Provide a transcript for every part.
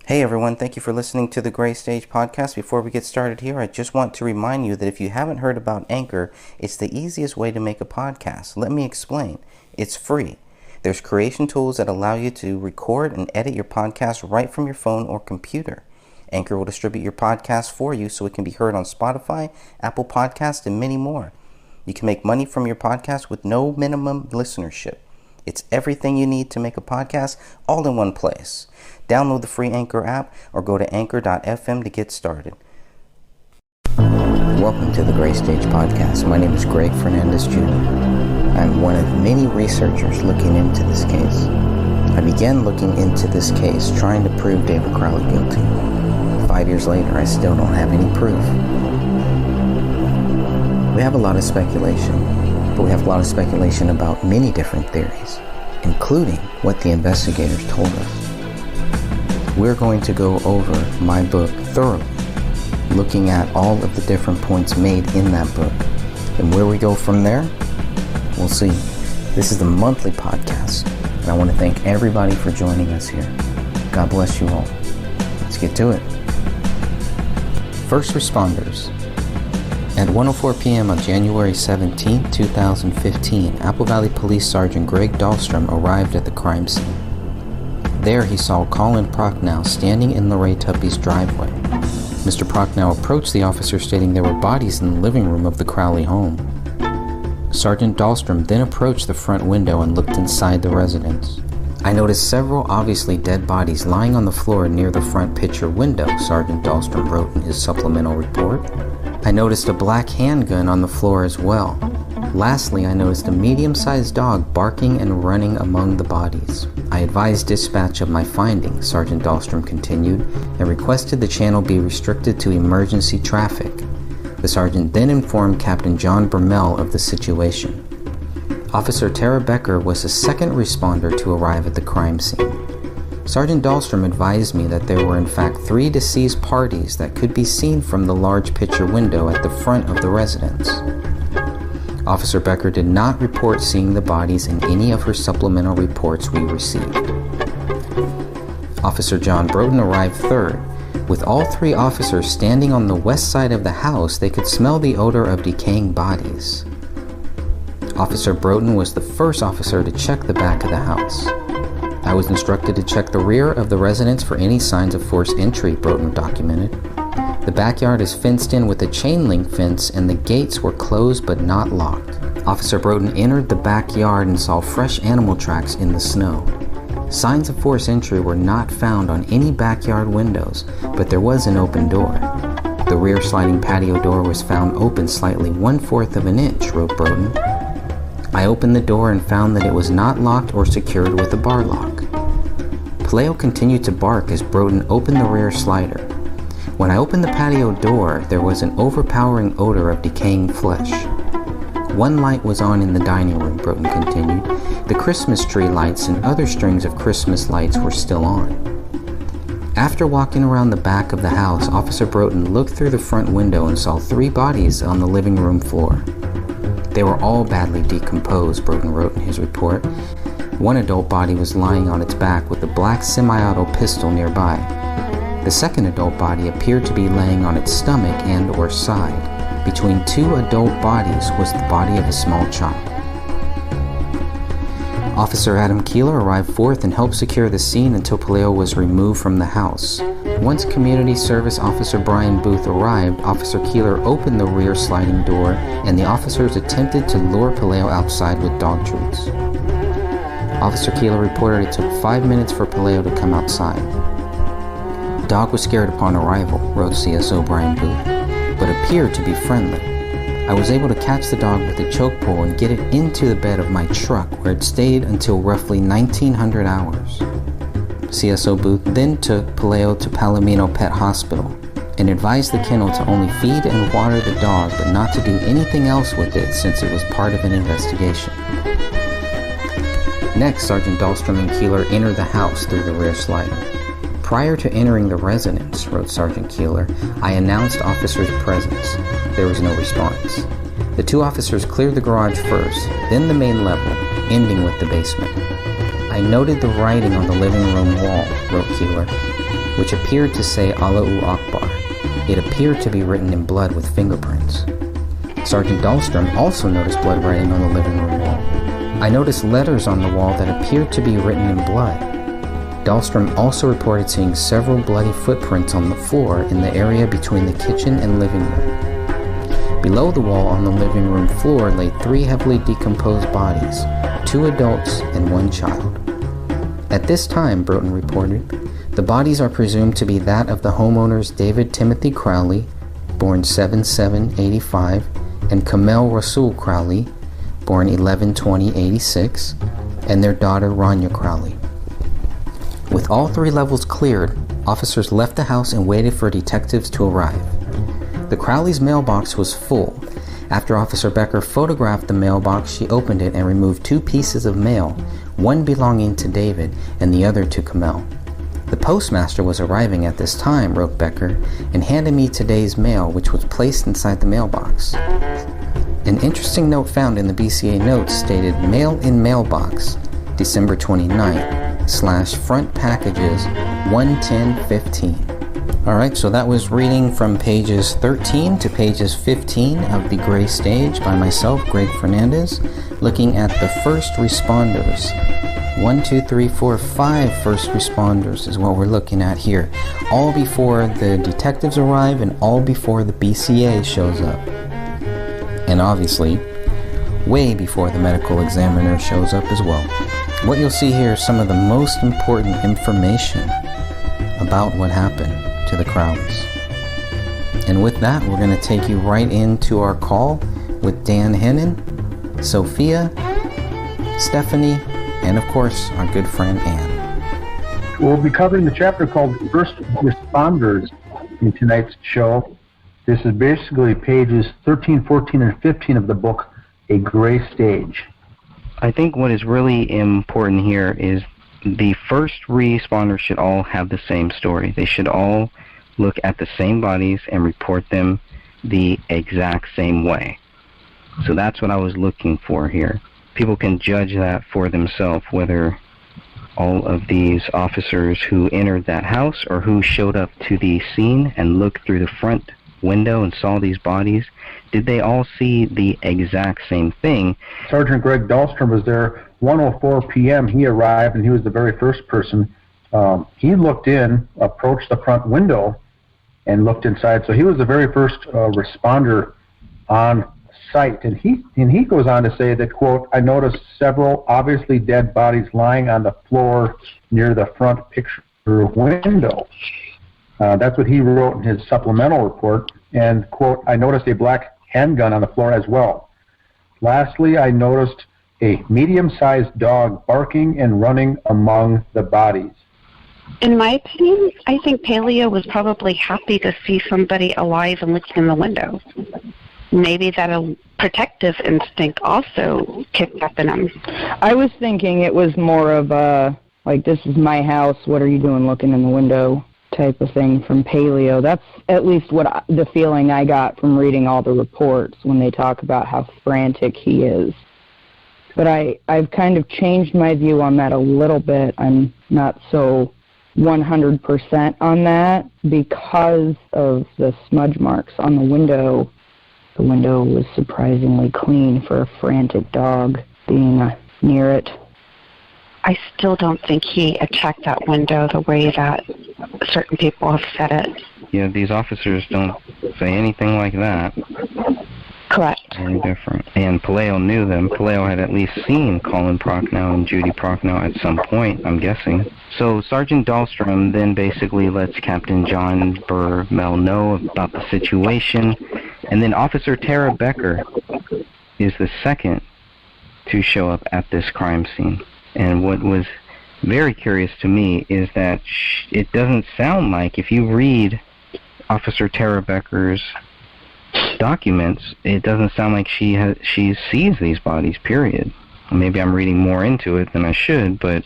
Hey everyone, thank you for listening to the Gray Stage podcast. Before we get started here, I just want to remind you that if you haven't heard about Anchor, it's the easiest way to make a podcast. Let me explain. It's free. There's creation tools that allow you to record and edit your podcast right from your phone or computer. Anchor will distribute your podcast for you so it can be heard on Spotify, Apple Podcasts, and many more. You can make money from your podcast with no minimum listenership. It's everything you need to make a podcast all in one place. Download the free Anchor app or go to anchor.fm to get started. Welcome to the Gray Stage Podcast. My name is Greg Fernandez Jr. I'm one of many researchers looking into this case. I began looking into this case trying to prove David Crowley guilty. 5 years later, I still don't have any proof. We have a lot of speculation, but we have a lot of speculation about many different theories, including what the investigators told us. We're going to go over my book thoroughly, looking at all of the different points made in that book. And where we go from there, we'll see. This is the monthly podcast, and I want to thank everybody for joining us here. God bless you all. Let's get to it. First responders. At 1:04 p.m. on January 17, 2015, Apple Valley Police Sergeant Greg Dahlstrom arrived at the crime scene. There he saw Colin Prochnow standing in Lorraine Tuppy's driveway. Mr. Prochnow approached the officer stating there were bodies in the living room of the Crowley home. Sergeant Dahlstrom then approached the front window and looked inside the residence. I noticed several obviously dead bodies lying on the floor near the front picture window, Sergeant Dahlstrom wrote in his supplemental report. I noticed a black handgun on the floor as well. Lastly, I noticed a medium-sized dog barking and running among the bodies. I advised dispatch of my findings, Sergeant Dahlstrom continued, and requested the channel be restricted to emergency traffic. The sergeant then informed Captain John Bermel of the situation. Officer Tara Becker was the second responder to arrive at the crime scene. Sergeant Dahlstrom advised me that there were in fact 3 deceased parties that could be seen from the large picture window at the front of the residence. Officer Becker did not report seeing the bodies in any of her supplemental reports we received. Officer John Broughton arrived third. With all 3 officers standing on the west side of the house, they could smell the odor of decaying bodies. Officer Broughton was the first officer to check the back of the house. I was instructed to check the rear of the residence for any signs of forced entry, Broughton documented. The backyard is fenced in with a chain link fence and the gates were closed but not locked. Officer Broughton entered the backyard and saw fresh animal tracks in the snow. Signs of forced entry were not found on any backyard windows, but there was an open door. The rear sliding patio door was found open slightly 1/4 of an inch, wrote Broughton. I opened the door and found that it was not locked or secured with a bar lock. Paleo continued to bark as Broughton opened the rear slider. When I opened the patio door, there was an overpowering odor of decaying flesh. 1 light was on in the dining room, Broughton continued. The Christmas tree lights and other strings of Christmas lights were still on. After walking around the back of the house, Officer Broughton looked through the front window and saw 3 bodies on the living room floor. They were all badly decomposed, Broughton wrote in his report. 1 adult body was lying on its back with a black semi-auto pistol nearby. The second adult body appeared to be laying on its stomach and or side. Between 2 adult bodies was the body of a small child. Officer Adam Keeler arrived fourth and helped secure the scene until Paleo was removed from the house. Once Community Service Officer Brian Booth arrived, Officer Keeler opened the rear sliding door and the officers attempted to lure Paleo outside with dog treats. Officer Keeler reported it took 5 minutes for Paleo to come outside. The dog was scared upon arrival, wrote CSO Brian Booth, but appeared to be friendly. I was able to catch the dog with a choke pull and get it into the bed of my truck where it stayed until roughly 1900 hours. CSO Booth then took Paleo to Palomino Pet Hospital and advised the kennel to only feed and water the dog but not to do anything else with it since it was part of an investigation. Next, Sergeant Dahlstrom and Keeler entered the house through the rear slider. Prior to entering the residence, wrote Sergeant Keeler, I announced officers' presence. There was no response. The 2 officers cleared the garage first, then the main level, ending with the basement. I noted the writing on the living room wall, wrote Keeler. which appeared to say Allahu Akbar. It appeared to be written in blood with fingerprints. Sergeant Dahlstrom also noticed blood writing on the living room wall. I noticed letters on the wall that appeared to be written in blood. Dahlstrom also reported seeing several bloody footprints on the floor in the area between the kitchen and living room. Below the wall on the living room floor lay 3 heavily decomposed bodies, 2 adults and 1 child. At this time, Broughton reported, the bodies are presumed to be that of the homeowners David Timothy Crowley, born 7/7/85, and Kamel Rasul Crowley, born 11/20/86, and their daughter Rania Crowley. With all 3 levels cleared, officers left the house and waited for detectives to arrive. The Crowleys' mailbox was full. After Officer Becker photographed the mailbox, she opened it and removed 2 pieces of mail, one belonging to David and the other to Kamel. The postmaster was arriving at this time, wrote Becker, and handed me today's mail, which was placed inside the mailbox. An interesting note found in the BCA notes stated mail in mailbox, December 29th, /front packages 11015. Alright, so that was reading from pages 13 to pages 15 of The Gray Stage by myself, Greg Fernandez, looking at the first responders. 1, 2, 3, 4, 5 first responders is what we're looking at here. All before the detectives arrive and all before the BCA shows up. And obviously, way before the medical examiner shows up as well. What you'll see here is some of the most important information about what happened to the Crowleys. And with that, we're going to take you right into our call with Dan Hennon, Sophia, Stephanie, and of course, our good friend Ann. We'll be covering the chapter called First Responders in tonight's show. This is basically pages 13, 14, and 15 of the book, A Gray Stage. I think what is really important here is the first responders should all have the same story. They should all look at the same bodies and report them the exact same way. So that's what I was looking for here. People can judge that for themselves, whether all of these officers who entered that house or who showed up to the scene and looked through the front window and saw these bodies, did they all see the exact same thing? Sergeant Greg Dahlstrom was there 1:04 p.m. He arrived, and he was the very first person. He looked in, approached the front window, and looked inside. So he was the very first responder on site. And he goes on to say that, quote, I noticed several obviously dead bodies lying on the floor near the front picture window. That's what he wrote in his supplemental report. And, quote, I noticed a black handgun on the floor as well. Lastly, I noticed a medium-sized dog barking and running among the bodies. In my opinion, I think Paleo was probably happy to see somebody alive and looking in the window. Maybe that a protective instinct also kicked up in him. I was thinking it was more of a, like, this is my house, what are you doing looking in the window type of thing from Paleo. That's at least what the feeling I got from reading all the reports when they talk about how frantic he is. But I've kind of changed my view on that a little bit. I'm not so 100% on that because of the smudge marks on the window. The window was surprisingly clean for a frantic dog being near it. I still don't think he attacked that window the way that certain people have said it. Yeah, these officers don't say anything like that. Correct. Very different. And Paleo knew them. Paleo had at least seen Colin Prochnow and Judy Prochnow at some point, I'm guessing. So Sergeant Dahlstrom then basically lets Captain John Burmell know about the situation. And then Officer Tara Becker is the second to show up at this crime scene. And what was very curious to me is that it doesn't sound like, if you read Officer Tara Becker's documents, it doesn't sound like she sees these bodies, period. Maybe I'm reading more into it than I should, but...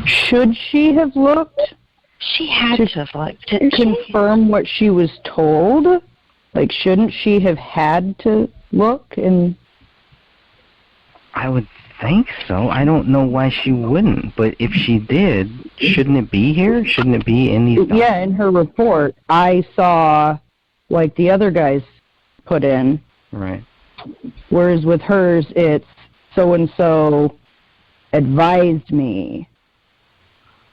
Should she have looked? She had to have looked, didn't she? Confirm what she was told? Like, shouldn't she have had to look? And I would think so. I don't know why she wouldn't. But if she did, shouldn't it be here? Shouldn't it be in these documents? Yeah, in her report, I saw, like the other guys put in. Right. Whereas with hers, it's so-and-so advised me.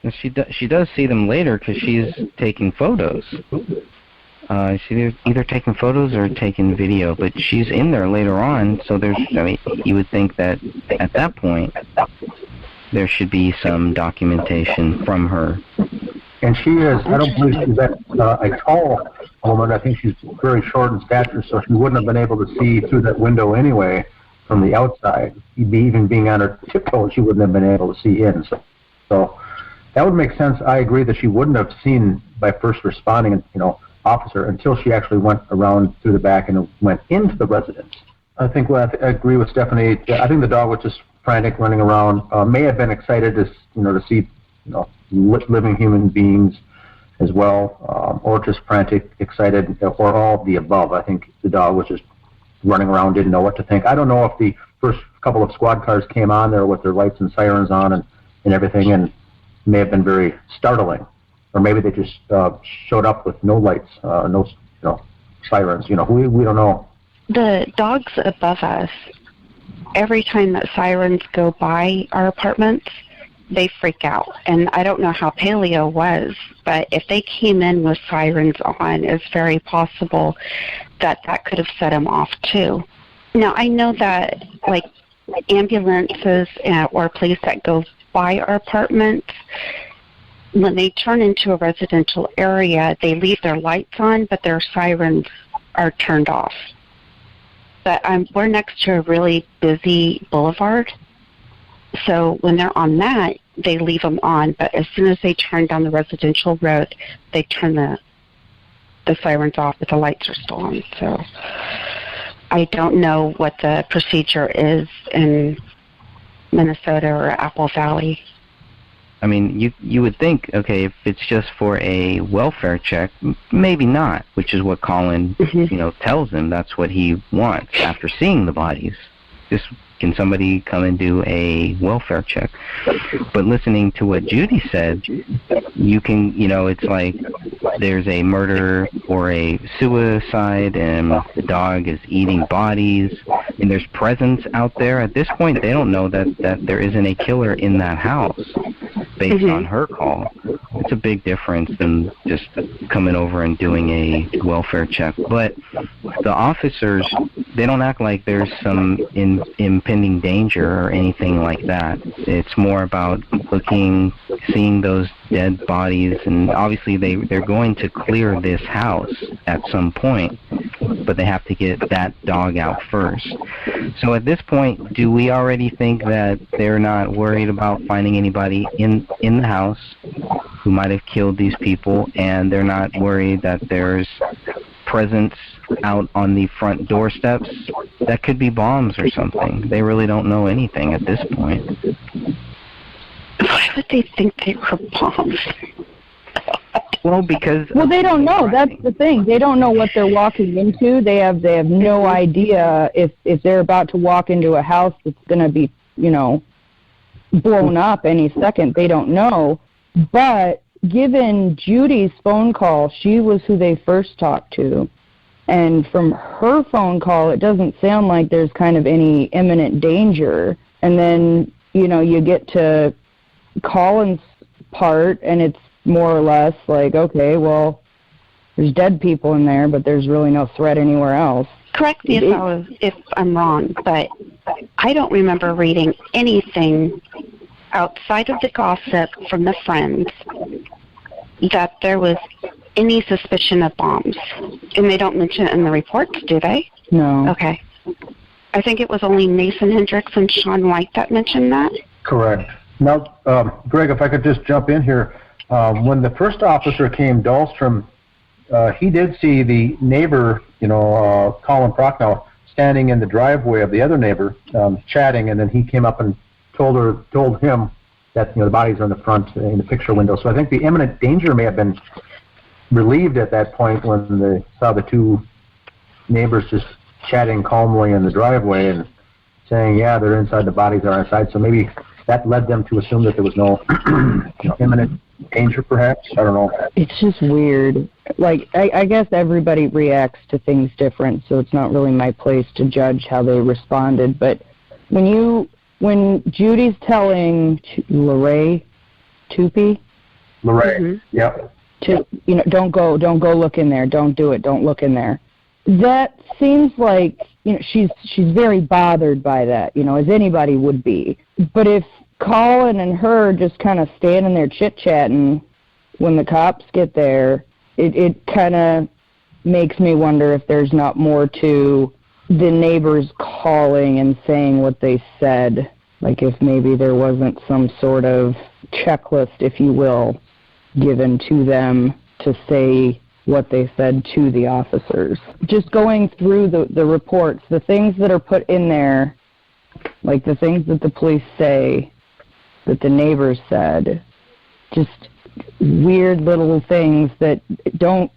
And she does see them later because she's taking photos. She's either taking photos or taking video, but she's in there later on, so you would think that at that point there should be some documentation from her. And she is, I don't believe she's a tall woman. I think she's very short in stature, so she wouldn't have been able to see through that window anyway from the outside. Even being on her tiptoes, she wouldn't have been able to see in. So that would make sense. I agree that she wouldn't have seen by first responding, officer until she actually went around through the back and went into the residence. I think I agree with Stephanie. I think the dog was just frantic, running around. May have been excited to see living human beings as well, or just frantic, excited, or all of the above. I think the dog was just running around, didn't know what to think. I don't know if the first couple of squad cars came on there with their lights and sirens on and everything, and may have been very startling. Or maybe they just showed up with no lights, no sirens. We don't know. The dogs above us, every time that sirens go by our apartments, they freak out. And I don't know how Paleo was, but if they came in with sirens on, it's very possible that could have set them off too. Now, I know that like ambulances or police that go by our apartments, when they turn into a residential area, they leave their lights on, but their sirens are turned off. But we're next to a really busy boulevard, so when they're on that, they leave them on. But as soon as they turn down the residential road, they turn the sirens off, but the lights are still on. So I don't know what the procedure is in Minnesota or Apple Valley. I mean, you would think, okay, if it's just for a welfare check, maybe not, which is what Colin, tells him. That's what he wants after seeing the bodies. Just, can somebody come and do a welfare check? But listening to what Judy said, you can, it's like there's a murder or a suicide and the dog is eating bodies and there's presence out there. At this point, they don't know that there isn't a killer in that house based on her call. It's a big difference than just coming over and doing a welfare check. But the officers, they don't act like there's some impending danger or anything like that. It's more about seeing those dead bodies, and obviously they're going to clear this house at some point, but they have to get that dog out first. So at this point, do we already think that they're not worried about finding anybody in the house who might have killed these people, and they're not worried that there's presence out on the front doorsteps? That could be bombs or something. They really don't know anything at this point. Why would they think they were bombs? Well, because they don't know. That's the thing. They don't know what they're walking into. They have no idea if they're about to walk into a house that's going to be, blown up any second. They don't know. But given Judy's phone call, she was who they first talked to. And from her phone call, it doesn't sound like there's kind of any imminent danger. And then, you get to Colin's part, and it's more or less like, okay, well, there's dead people in there, but there's really no threat anywhere else. Correct me if I'm wrong, but I don't remember reading anything outside of the gossip from the friends that there was any suspicion of bombs. And they don't mention it in the reports, do they? No. Okay. I think it was only Nathan Hendricks and Sean White that mentioned that. Correct. Now, Greg, if I could just jump in here. When the first officer came, Dahlstrom, he did see the neighbor, Colin Prochnow, standing in the driveway of the other neighbor, chatting, and then he came up and told him that the bodies are in the front in the picture window. So I think the imminent danger may have been relieved at that point when they saw the two neighbors just chatting calmly in the driveway and saying, yeah, they're inside, the bodies are inside. So maybe that led them to assume that there was no imminent danger, perhaps. I don't know. It's just weird. Like, I guess everybody reacts to things different, so it's not really my place to judge how they responded. But when Judy's telling Lorraine Tupi, yep. to, don't go look in there, don't do it, don't look in there. That seems like, she's very bothered by that, as anybody would be. But if Colin and her just kind of standing there chit-chatting when the cops get there, it kind of makes me wonder if there's not more to the neighbors calling and saying what they said. Like if maybe there wasn't some sort of checklist, if you will, given to them to say what they said to the officers. Just going through the reports, the things that are put in there, like the things that the police say, that the neighbors said, just weird little things that don't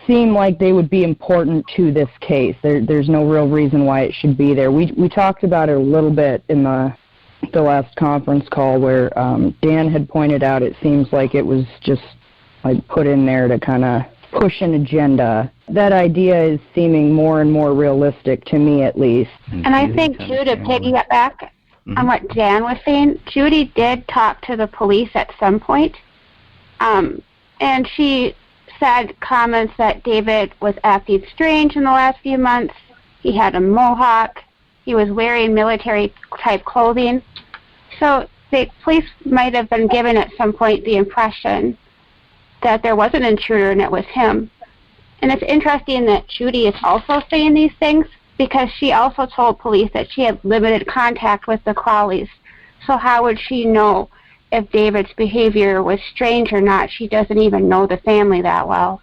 seem like they would be important to this case. There's no real reason why it should be there. We talked about it a little bit in the last conference call where Dan had pointed out it seems like it was just like put in there to kind of push an agenda. That idea is seeming more and more realistic to me, at least. And I think, too, to piggyback back on what Dan was saying, Judy did talk to the police at some point, and she said comments that David was acting strange in the last few months. He had a mohawk. He was wearing military-type clothing. So the police might have been given at some point the impression that there was an intruder and it was him. And it's interesting that Judy is also saying these things because she also told police that she had limited contact with the Crawleys. So how would she know if David's behavior was strange or not? She doesn't even know the family that well.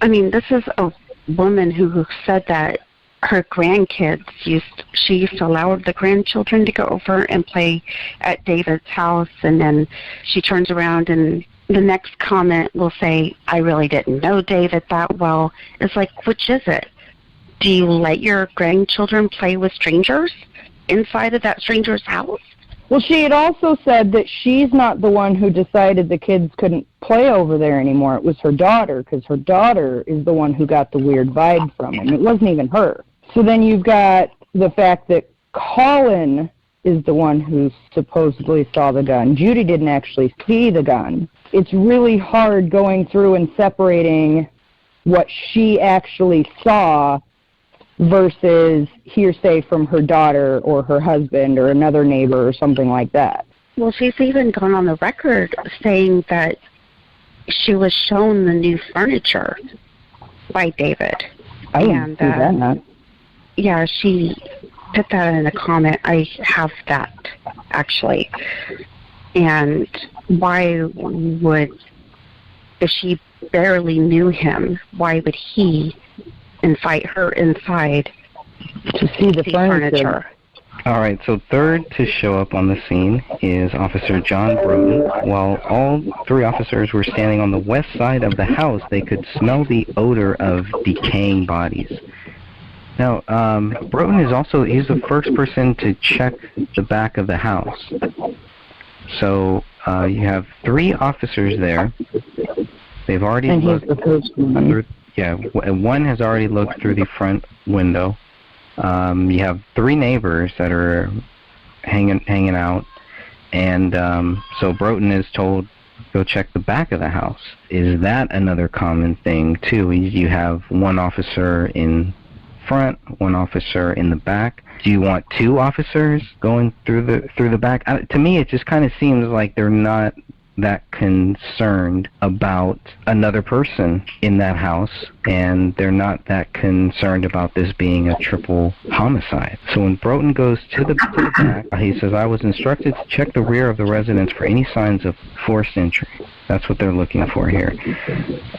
I mean, this is a woman who said that her grandkids she used to allow the grandchildren to go over and play at David's house, and then she turns around and the next comment will say, I really didn't know David that well. It's like, which is it? Do you let your grandchildren play with strangers inside of that stranger's house? Well, she had also said that she's not the one who decided the kids couldn't play over there anymore. It was her daughter, because her daughter is the one who got the weird vibe from him. It wasn't even her. So then you've got the fact that Colin is the one who supposedly saw the gun. Judy didn't actually see the gun. It's really hard going through and separating what she actually saw versus hearsay from her daughter or her husband or another neighbor or something like that. Well, she's even gone on the record saying that she was shown the new furniture by David. I didn't see that. Yeah, she put that in a comment. I have that, actually. And why would, if she barely knew him, why would he invite her inside to see the furniture? All right, so third to show up on the scene is Officer John Broughton. While all three officers were standing on the west side of the house, they could smell the odor of decaying bodies. Now, Broughton he's the first person to check the back of the house. So you have three officers there. They've already looked through. Yeah, one has already looked through the front window. You have three neighbors that are hanging out, and so Broughton is told, go check the back of the house. Is that another common thing too? You have one officer in front, one officer in the back. Do you want two officers going through the back? To me, it just kind of seems like they're not that concerned about another person in that house, and they're not that concerned about this being a triple homicide. So when Broughton goes to the back, he says, I was instructed to check the rear of the residence for any signs of forced entry. That's what they're looking for here.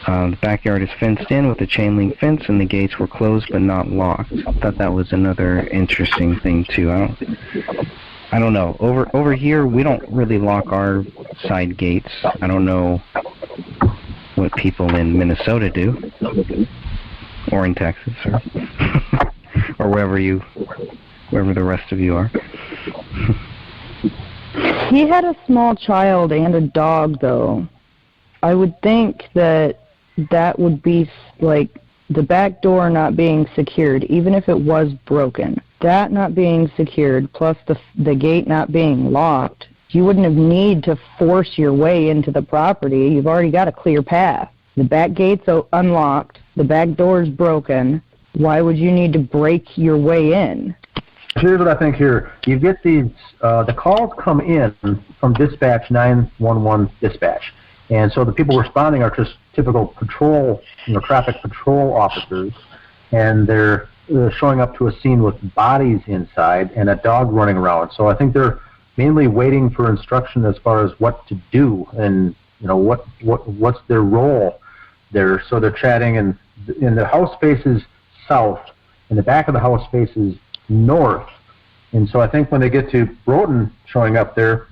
The backyard is fenced in with a chain link fence, and the gates were closed but not locked. I thought that was another interesting thing too. I don't know. Over here, we don't really lock our side gates. I don't know what people in Minnesota do, or in Texas. or wherever the rest of you are. He had a small child and a dog, though. I would think that would be like the back door not being secured, even if it was broken. That not being secured, plus the gate not being locked, you wouldn't have need to force your way into the property. You've already got a clear path. The back gate's unlocked. The back door's broken. Why would you need to break your way in? Here's what I think here. You get these, the calls come in from dispatch, 911 dispatch. And so the people responding are just typical patrol, traffic patrol officers. And they're showing up to a scene with bodies inside and a dog running around. So I think they're mainly waiting for instruction as far as what to do and, what's their role there. So they're chatting, and the house faces south, and the back of the house faces north. And so I think when they get to Broughton showing up there,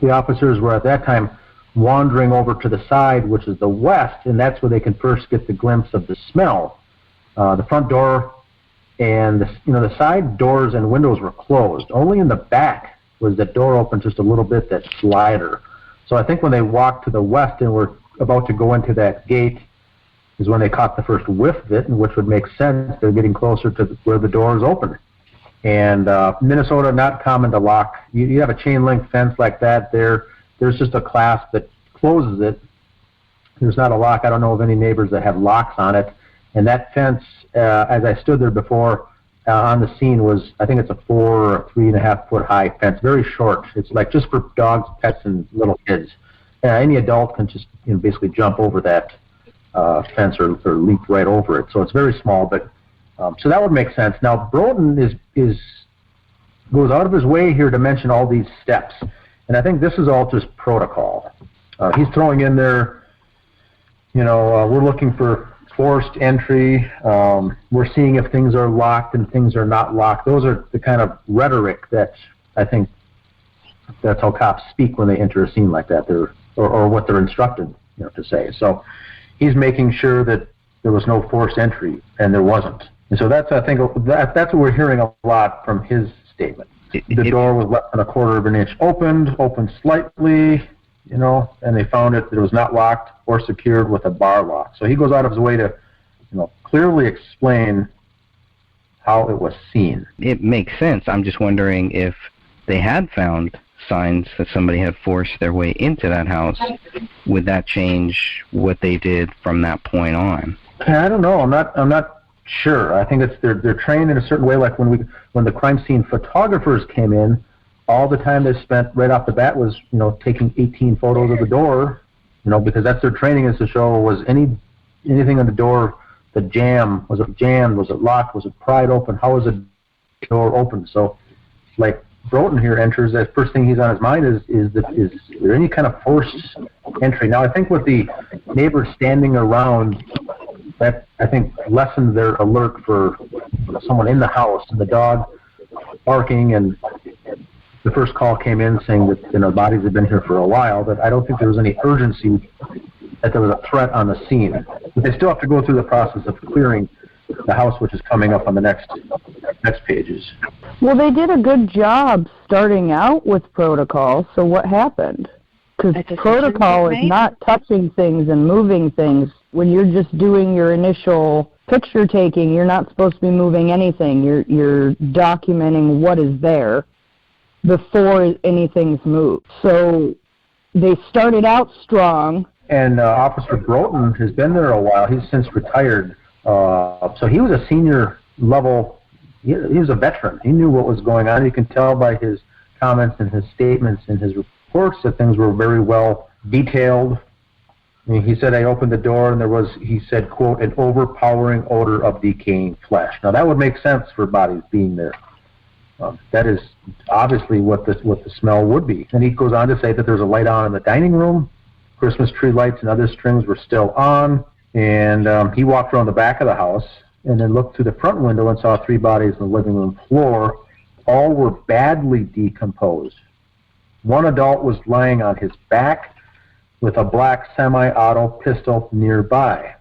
the officers were at that time wandering over to the side, which is the west, and that's where they can first get the glimpse of the smell. The front door and the side doors and windows were closed. Only in the back was the door open just a little bit, that slider. So I think when they walked to the west and were about to go into that gate is when they caught the first whiff of it, and which would make sense. They're getting closer to where the door is open. And Minnesota, not common to lock. You have a chain link fence like that there. There's just a clasp that closes it. There's not a lock. I don't know of any neighbors that have locks on it. And that fence, as I stood there before on the scene, was, I think it's a 4 or 3.5 foot high fence, very short. It's like just for dogs, pets, and little kids. Any adult can just basically jump over that fence or leap right over it. So it's very small, but so that would make sense. Now Broughton goes out of his way here to mention all these steps, and I think this is all just protocol. He's throwing in there, we're looking for forced entry. We're seeing if things are locked and things are not locked. Those are the kind of rhetoric that I think that's how cops speak when they enter a scene like that, or what they're instructed to say. So he's making sure that there was no forced entry, and there wasn't. And so that's, I think, that's what we're hearing a lot from his statement. The door was less than a quarter of an inch opened slightly, and they found that it was not locked or secured with a bar lock. So he goes out of his way to, clearly explain how it was seen. It makes sense. I'm just wondering if they had found signs that somebody had forced their way into that house, would that change what they did from that point on? I don't know. I'm not sure. I think it's they're trained in a certain way. Like when the crime scene photographers came in, all the time they spent right off the bat was taking 18 photos of the door, because that's their training, is to show was anything on the door, the jam, was it jammed, was it locked, was it pried open, how was the door open? So like Broughton here enters, the first thing he's on his mind is there any kind of forced entry? Now I think with the neighbors standing around, that I think lessened their alert for someone in the house, and the dog barking, and the first call came in saying that bodies had been here for a while, but I don't think there was any urgency that there was a threat on the scene. But they still have to go through the process of clearing the house, which is coming up on the next pages. Well, they did a good job starting out with protocol, so what happened? Because protocol is not touching things and moving things. When you're just doing your initial picture taking, you're not supposed to be moving anything. You're documenting what is there before anything's moved. So they started out strong. And Officer Broughton has been there a while. He's since retired. So he was a senior level. He was a veteran. He knew what was going on. You can tell by his comments and his statements and his reports that things were very well detailed. I mean, he said, I opened the door and there was, he said, quote, an overpowering odor of decaying flesh. Now that would make sense for bodies being there. That is obviously what the smell would be. And he goes on to say that there's a light on in the dining room. Christmas tree lights and other strings were still on. And he walked around the back of the house and then looked through the front window and saw 3 bodies on the living room floor. All were badly decomposed. One adult was lying on his back with a black semi-auto pistol nearby.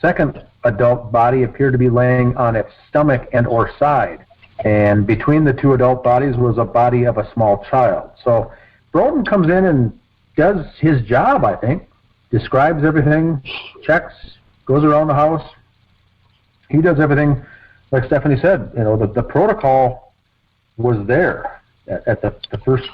Second adult body appeared to be laying on its stomach and or side. And between the two adult bodies was a body of a small child. So Broughton comes in and does his job, I think, describes everything, checks, goes around the house. He does everything, like Stephanie said, the protocol was there at the first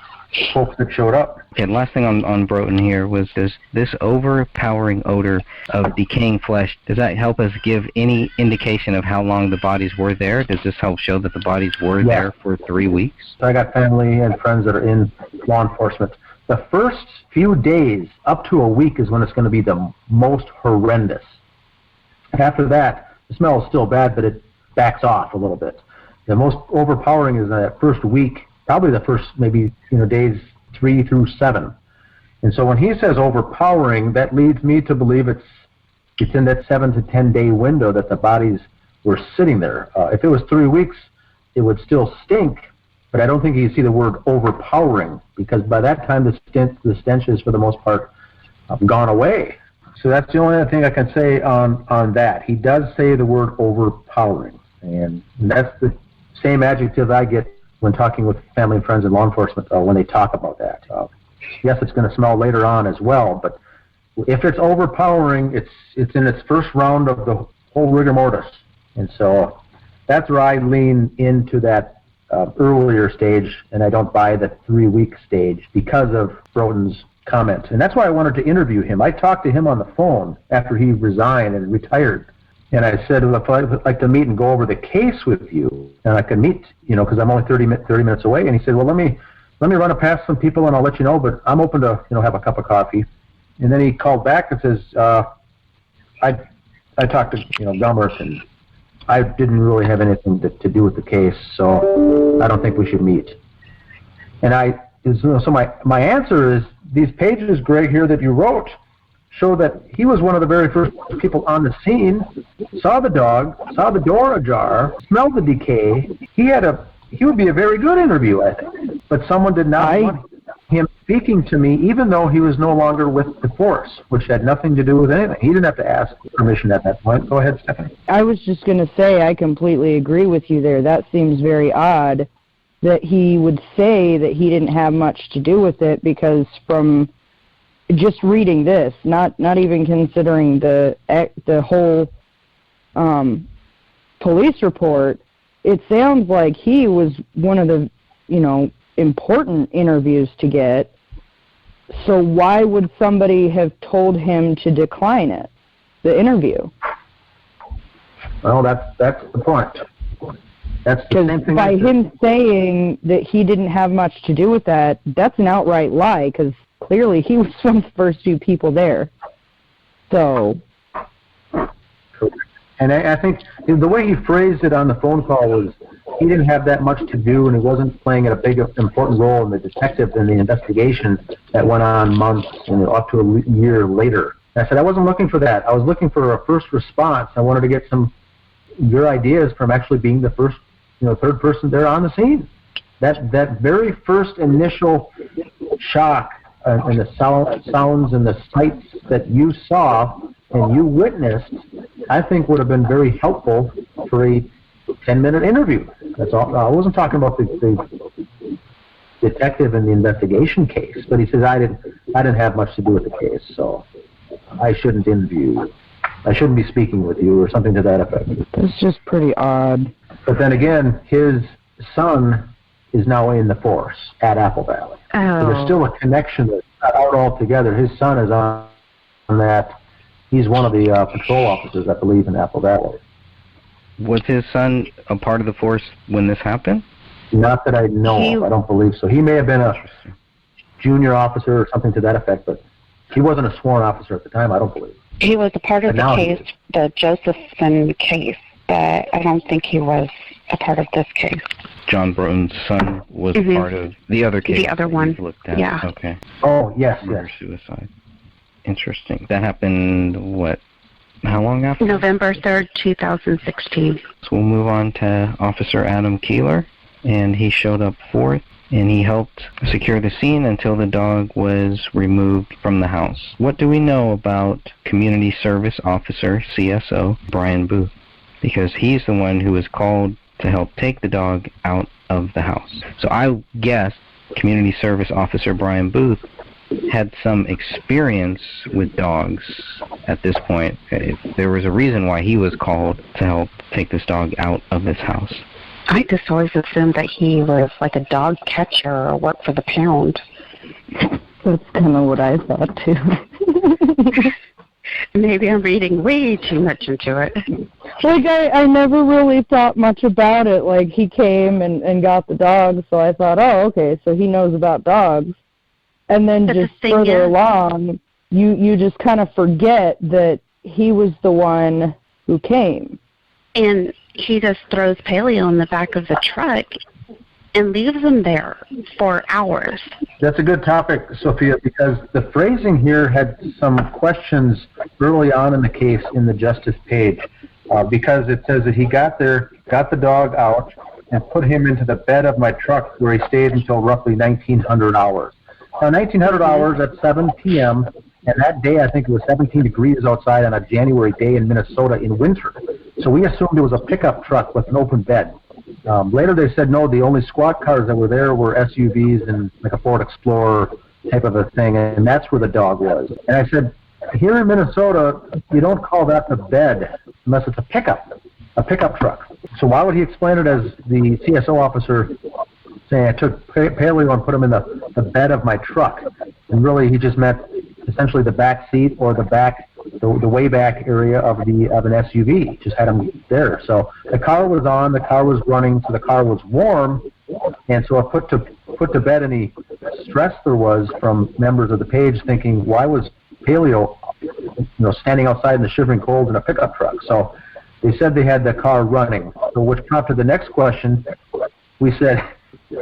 folks that showed up. Okay, last thing on Broughton here was this overpowering odor of decaying flesh. Does that help us give any indication of how long the bodies were there? Does this help show that the bodies were there for 3 weeks? I got family and friends that are in law enforcement. The first few days, up to a week, is when it's going to be the most horrendous. After that, the smell is still bad, but it backs off a little bit. The most overpowering is that first week, probably the first maybe days 3 through 7. And so when he says overpowering, that leads me to believe it's in that 7 to 10 day window that the bodies were sitting there. If it was 3 weeks, it would still stink, but I don't think you see the word overpowering, because by that time the stench is for the most part gone away. So that's the only other thing I can say on that. He does say the word overpowering, and that's the same adjective I get when talking with family and friends in law enforcement when they talk about that. Yes, it's going to smell later on as well, but if it's overpowering, it's in its first round of the whole rigor mortis. And so that's where I lean into that earlier stage, and I don't buy the 3 week stage because of Broughton's comment. And that's why I wanted to interview him. I talked to him on the phone after he resigned and retired. And I said, well, if I'd like to meet and go over the case with you, and I could meet, because I'm only 30 minutes away. And he said, well, let me run it past some people, and I'll let you know, but I'm open to, have a cup of coffee. And then he called back and says, I talked to, Gummert, and I didn't really have anything to do with the case, so I don't think we should meet. And so my answer is, these pages, Greg, here that you wrote, show that he was one of the very first people on the scene, saw the dog, saw the door ajar, smelled the decay. He would be a very good interview, I think. But someone did not want him speaking to me, even though he was no longer with the force, which had nothing to do with anything. He didn't have to ask permission at that point. Go ahead, Stephanie. I was just going to say, I completely agree with you there. That seems very odd that he would say that he didn't have much to do with it, because from just reading this, not even considering the whole police report, it sounds like he was one of the important interviews to get. So why would somebody have told him to decline it, the interview? Well, that's the point. That's the same thing. By him saying that he didn't have much to do with that, that's an outright lie, because clearly he was one of the first few people there. So. And I think the way he phrased it on the phone call was he didn't have that much to do, and he wasn't playing a big, important role in the detective and the investigation that went on months and up to a year later. And I said, I wasn't looking for that. I was looking for a first response. I wanted to get your ideas from actually being the first, third person there on the scene. That very first initial shock and the sounds and the sights that you saw and you witnessed, I think would have been very helpful for a 10-minute interview. That's all. I wasn't talking about the detective in the investigation case, but he says I didn't have much to do with the case, so I shouldn't interview you. I shouldn't be speaking with you, or something to that effect. That's just pretty odd. But then again, his son is now in the force at Apple Valley. Oh. So there's still a connection that's not out altogether. His son is on that. He's one of the patrol officers, I believe, in Apple Valley. Was his son a part of the force when this happened? Not that I know of. I don't believe so. He may have been a junior officer or something to that effect, but he wasn't a sworn officer at the time, I don't believe. He was a part of the case, the Josephson case, but I don't think he was a part of this case. John Broughton's son was part of the other case. The other one. Looked at. Yeah. Okay. Oh, yes, Murder, suicide. Interesting. That happened, how long after? November 3rd, 2016. So we'll move on to Officer Adam Keeler, and he showed up fourth. and he helped secure the scene until the dog was removed from the house. What do we know about Community Service Officer, CSO, Brian Booth? Because he's the one who was called to help take the dog out of the house. So I guess Community Service Officer Brian Booth had some experience with dogs at this point. There was a reason why he was called to help take this dog out of this house. I just always assumed that he was like a dog catcher or worked for the pound. That's kind of what I thought, too. Maybe I'm reading way too much into it. Like, I never really thought much about it. Like, he came and got the dog, so I thought, oh, okay, so he knows about dogs. And then just further along, you just kind of forget that he was the one who came. And he just throws Paleo in the back of the truck and leaves him there for hours. That's a good topic, Sophia, because the phrasing here had some questions early on in the case in the Justice page, because it says that he got there, got the dog out, and put him into the bed of my truck where he stayed until roughly 1900 hours. Now, 1900 hours at 7 p.m., and that day I think it was 17 degrees outside on a January day in Minnesota in winter. So we assumed it was a pickup truck with an open bed. Later they said no, the only squad cars that were there were SUVs and like a Ford Explorer type of a thing, and that's where the dog was. And I said, here in Minnesota, you don't call that the bed unless it's a pickup truck. So why would he explain it as the CSO officer saying I took Paleo and put him in the bed of my truck? And really he just meant essentially the back seat or the way back area of an SUV. Just had him there. So the car was on, the car was running, so the car was warm, and so I put to bed any stress there was from members of the page thinking, why was Paleo standing outside in the shivering cold in a pickup truck? So they said they had the car running, so which prompted the next question. We said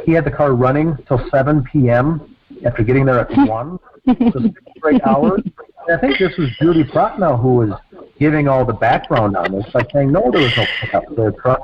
he had the car running till 7 p.m. after getting there at 1, so 6 straight hours. And I think this was Judy Prochnow who was giving all the background on this, like saying, no, there was no pickup for the truck.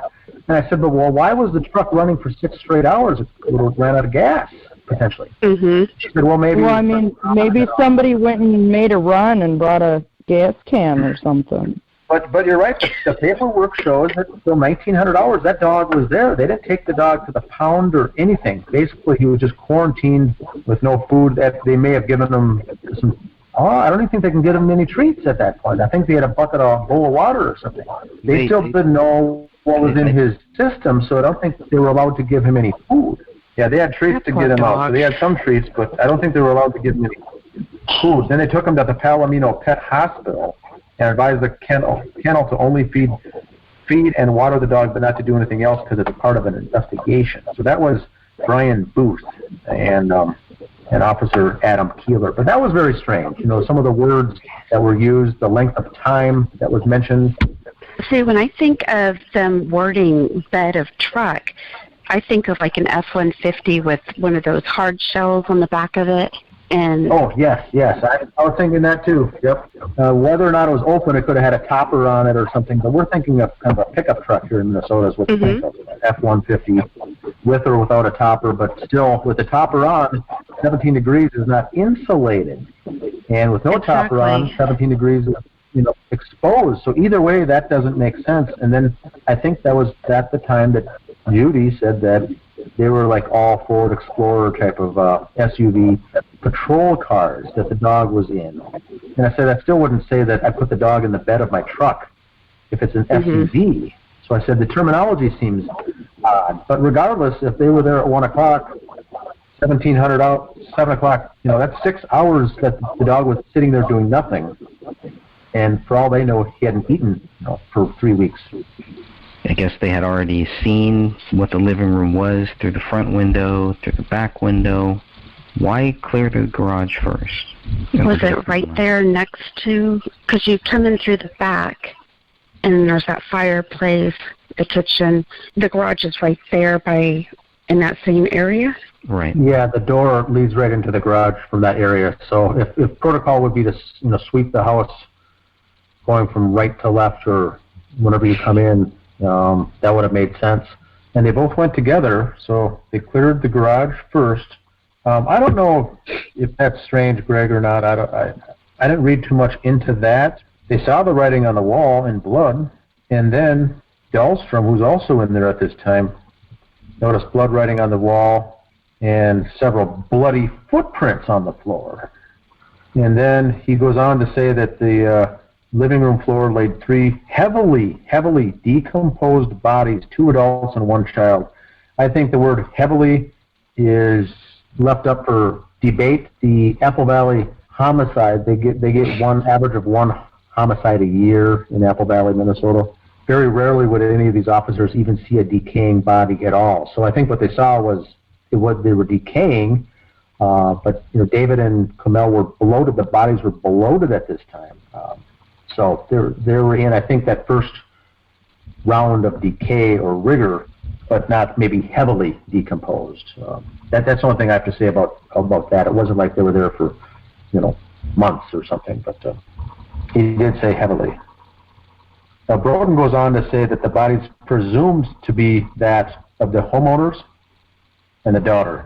And I said, but well, why was the truck running for 6 straight hours? It ran out of gas, potentially. Mm-hmm. She said, well, maybe... Well, I mean, maybe somebody went and made a run and brought a gas can or something. But you're right. The paperwork shows that till 1900 hours, that dog was there. They didn't take the dog to the pound or anything. Basically, he was just quarantined with no food. That they may have given him some... I don't even think they can get him any treats at that point. I think they had a bowl of water or something. They still didn't know what was in his system, so I don't think they were allowed to give him any food. Yeah, they had treats to get him out. So they had some treats, but I don't think they were allowed to give him any food. Then they took him to the Palomino Pet Hospital and advised the kennel to only feed and water the dog, but not to do anything else because it's part of an investigation. So that was Brian Booth and Officer Adam Keeler. But that was very strange. Some of the words that were used, the length of time that was mentioned. See, when I think of them wording bed of truck, I think of like an F-150 with one of those hard shells on the back of it. And oh, yes. I was thinking that too. Yep. Whether or not it was open, it could have had a topper on it or something. But we're thinking of kind of a pickup truck here in Minnesota is what we think of. F-150 with or without a topper, but still with the topper on, 17 degrees is not insulated. And with no topper on, 17 degrees is exposed. So either way, that doesn't make sense. And then I think that was at the time that Judy said that they were like all Ford Explorer type of SUV patrol cars that the dog was in. And I said, I still wouldn't say that I put the dog in the bed of my truck if it's an SUV. So I said, the terminology seems odd. But regardless, if they were there at 1 o'clock, 1700 out, 7 o'clock, that's 6 hours that the dog was sitting there doing nothing. And for all they know, he hadn't eaten for 3 weeks. I guess they had already seen what the living room was through the front window, through the back window. Why clear the garage first? Was it right there next to, because you come in through the back, and there's that fireplace, the kitchen. The garage is right there in that same area? Right. Yeah, the door leads right into the garage from that area. So if protocol would be to sweep the house going from right to left or whenever you come in, that would have made sense. And they both went together, so they cleared the garage first. I don't know if that's strange, Greg, or not. I didn't read too much into that. They saw the writing on the wall in blood, and then Dahlstrom, who's also in there at this time, noticed blood writing on the wall and several bloody footprints on the floor. And then he goes on to say that the living room floor laid 3 heavily decomposed bodies, 2 adults and 1 child. I think the word heavily is left up for debate. The Apple Valley homicide, they get one average of 1 homicide a year in Apple Valley, Minnesota. Very rarely would any of these officers even see a decaying body at all. So I think what they saw was they were decaying, but David and Kamel were bloated. The bodies were bloated at this time. So they were in, I think, that first round of decay or rigor, but not maybe heavily decomposed. That's the only thing I have to say about that. It wasn't like they were there for, months or something, but he did say heavily. Now, Broden goes on to say that the body's presumed to be that of the homeowners and the daughter.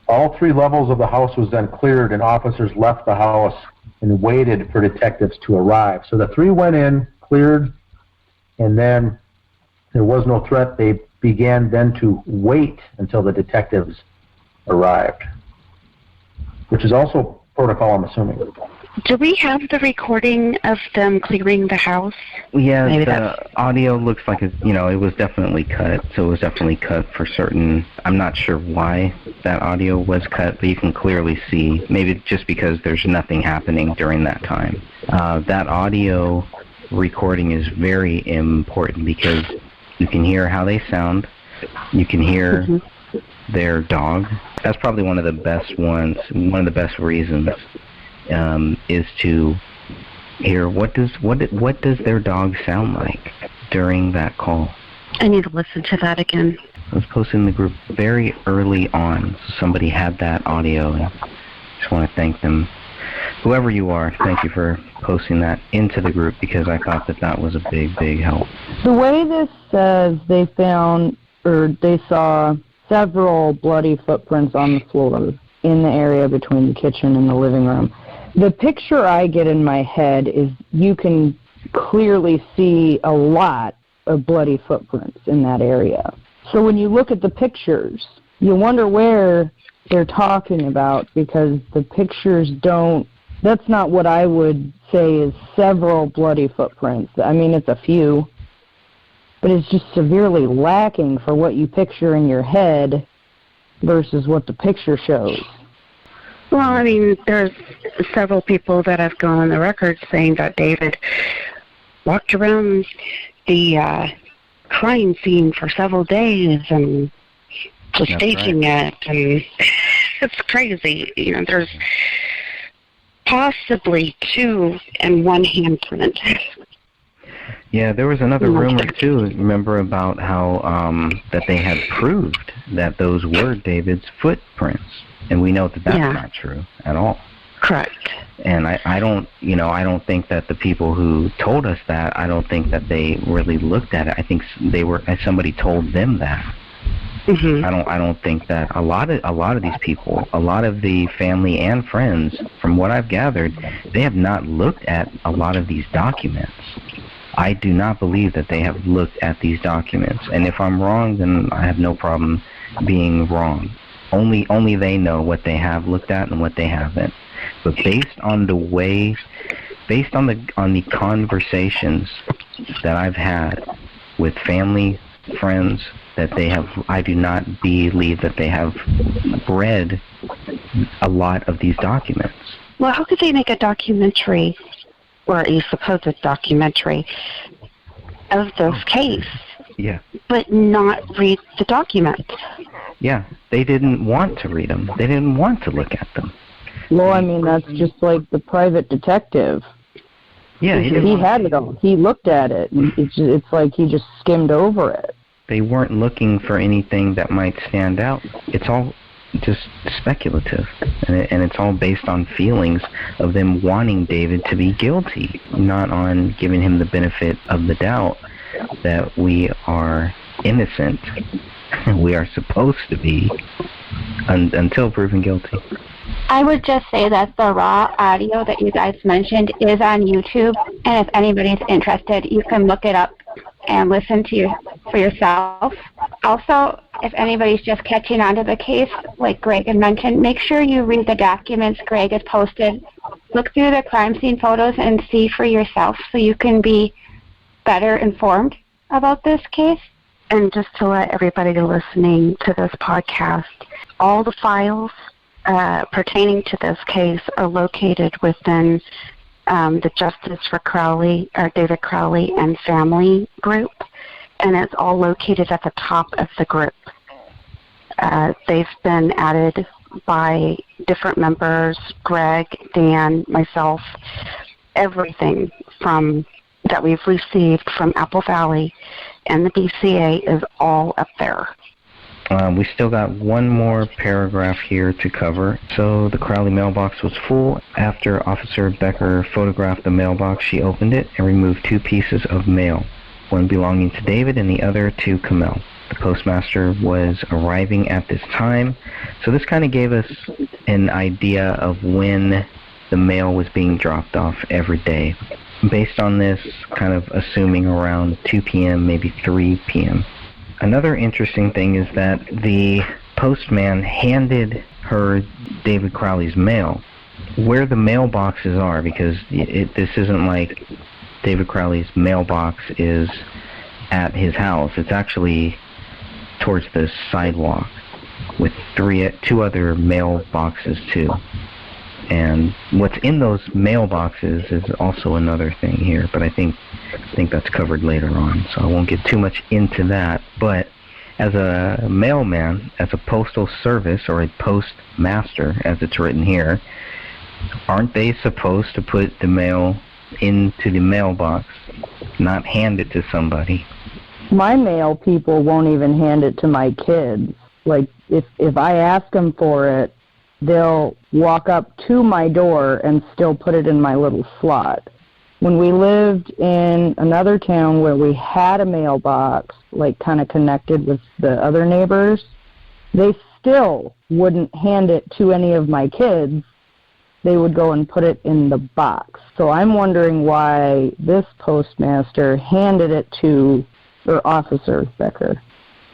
All 3 levels of the house was then cleared, and officers left the house and waited for detectives to arrive. So the 3 went in, cleared, and then there was no threat. They began then to wait until the detectives arrived, which is also protocol, I'm assuming. Do we have the recording of them clearing the house? Yeah, the audio looks like it was definitely cut. So it was definitely cut for certain. I'm not sure why that audio was cut, but you can clearly see, maybe just because there's nothing happening during that time. That audio recording is very important because you can hear how they sound. You can hear their dog. That's probably one of the best ones, one of the best reasons. Is to hear what does their dog sound like during that call. I need to listen to that again. I was posting in the group very early on, so somebody had that audio, and I just want to thank them. Whoever you are, thank you for posting that into the group because I thought that was a big help. The way this says they saw several bloody footprints on the floor in the area between the kitchen and the living room. The picture I get in my head is you can clearly see a lot of bloody footprints in that area. So when you look at the pictures, you wonder where they're talking about because the pictures that's not what I would say is several bloody footprints. I mean, it's a few, but it's just severely lacking for what you picture in your head versus what the picture shows. Well, I mean, there's several people that have gone on the record saying that David walked around the crime scene for several days and was staging it, and it's crazy. There's possibly 2 and 1 handprint. Yeah, there was another rumor, too, remember, about how that they had proved that those were David's footprints. And we know that that's not true at all. Correct. And I don't think that the people who told us that, I don't think that they really looked at it. I think somebody told them that. Mm-hmm. I don't think that a lot of these people, a lot of the family and friends, from what I've gathered, they have not looked at a lot of these documents. I do not believe that they have looked at these documents. And if I'm wrong, then I have no problem being wrong. Only they know what they have looked at and what they haven't. But based on the conversations that I've had with family, friends, I do not believe that they have read a lot of these documents. Well, how could they make a documentary, or a supposed documentary, of this case? Yeah. But not read the documents? Yeah, they didn't want to read them. They didn't want to look at them. Well, I mean, that's just like the private detective. Yeah, he had it all. He looked at it. It's like he just skimmed over it. They weren't looking for anything that might stand out. It's all just speculative, and it's all based on feelings of them wanting David to be guilty, not on giving him the benefit of the doubt that we are innocent. We are supposed to be until proven guilty. I would just say that the raw audio that you guys mentioned is on YouTube, and if anybody's interested, you can look it up and listen to for yourself. Also, if anybody's just catching on to the case, like Greg had mentioned, make sure you read the documents Greg has posted. Look through the crime scene photos and see for yourself so you can be better informed about this case. And just to let everybody listening to this podcast, all the files pertaining to this case are located within the Justice for Crowley, or David Crowley and Family group, and it's all located at the top of the group. They've been added by different members, Greg, Dan, myself, everything from that we've received from Apple Valley and the BCA is all up there. We still got one more paragraph here to cover. So the Crowley mailbox was full. After Officer Becker photographed the mailbox, she opened it and removed 2 pieces of mail, one belonging to David and the other to Kamel. The postmaster was arriving at this time. So this kind of gave us an idea of when the mail was being dropped off every day. Based on this, kind of assuming around 2 p.m., maybe 3 p.m. Another interesting thing is that the postman handed her David Crowley's mail. Where the mailboxes are, because this isn't like David Crowley's mailbox is at his house. It's actually towards the sidewalk with 2 other mailboxes too. And what's in those mailboxes is also another thing here, but I think that's covered later on, so I won't get too much into that. But as a mailman, as a postal service, or a postmaster, as it's written here, aren't they supposed to put the mail into the mailbox, not hand it to somebody? My mail people won't even hand it to my kids. Like, if I ask them for it, they'll walk up to my door and still put it in my little slot. When we lived in another town where we had a mailbox, like kind of connected with the other neighbors, they still wouldn't hand it to any of my kids. They would go and put it in the box. So I'm wondering why this postmaster handed it to her Officer Becker.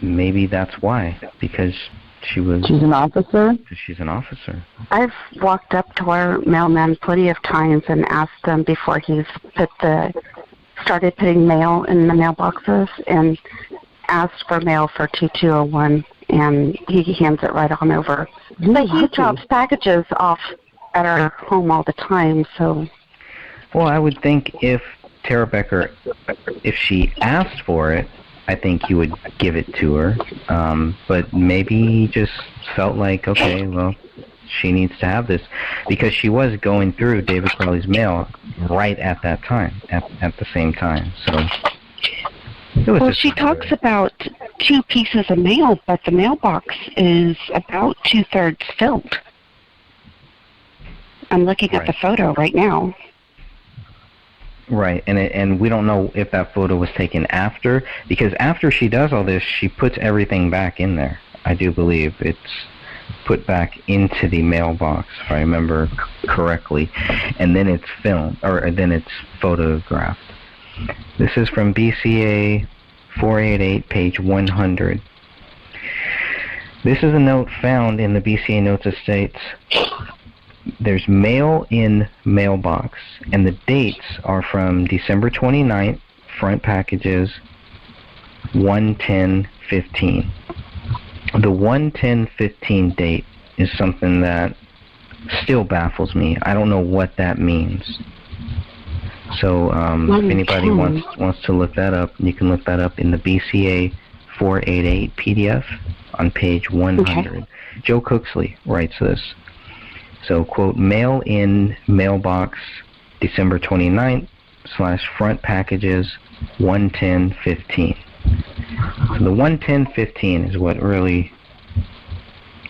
Maybe that's why, because she's an officer? She's an officer. I've walked up to our mailman plenty of times and asked him before he's started putting mail in the mailboxes and asked for mail for 2201, and he hands it right on over. But he drops packages off at our home all the time, so... Well, I would think if Tara Becker, if she asked for it, I think he would give it to her, but maybe he just felt like, okay, well, she needs to have this, because she was going through David Crowley's mail right at that time, at the same time. So, well, she talks about 2 pieces of mail, but the mailbox is about 2/3 filled. I'm looking at the photo right now. Right, and we don't know if that photo was taken after, because after she does all this, she puts everything back in there. I do believe it's put back into the mailbox, if I remember correctly, and then it's filmed, or then it's photographed. This is from BCA 488, page 100. This is a note found in the BCA notes that states, there's mail in mailbox, and the dates are from December 29th, front packages 1/10/15. The 1/10/15 date is something that still baffles me. I don't know what that means. So if anybody wants to look that up, you can look that up in the BCA 488 PDF on page 100. Okay. Joe Cooksley writes this. So, quote, mail in mailbox December 29th / front packages 1/10/15. So the 1/10/15 is what really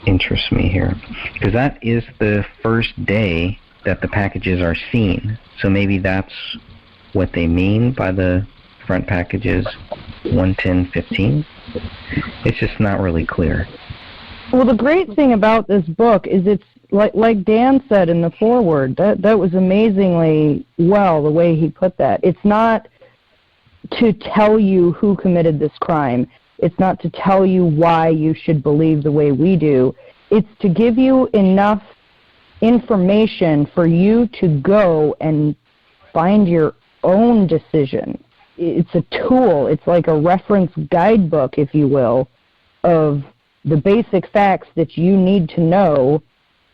interests me here, because that is the first day that the packages are seen. So maybe that's what they mean by the front packages 1/10/15. It's just not really clear. Well, the great thing about this book is it's like Dan said in the foreword. That was amazingly well the way he put that. It's not to tell you who committed this crime. It's not to tell you why you should believe the way we do. It's to give you enough information for you to go and find your own decision. It's a tool. It's like a reference guidebook, if you will, of the basic facts that you need to know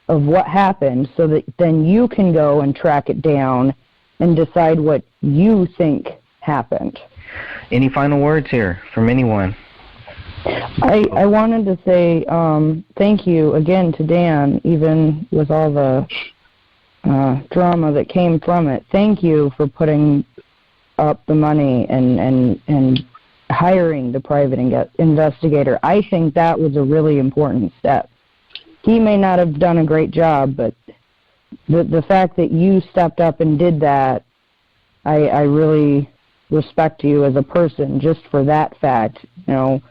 of what happened so that then you can go and track it down and decide what you think happened. Any final words here from anyone? I wanted to say thank you again to Dan, even with all the drama that came from it. Thank you for putting up the money and hiring the private investigator. I think that was a really important step. He may not have done a great job, but the fact that you stepped up and did that, I really respect you as a person just for that fact. You know,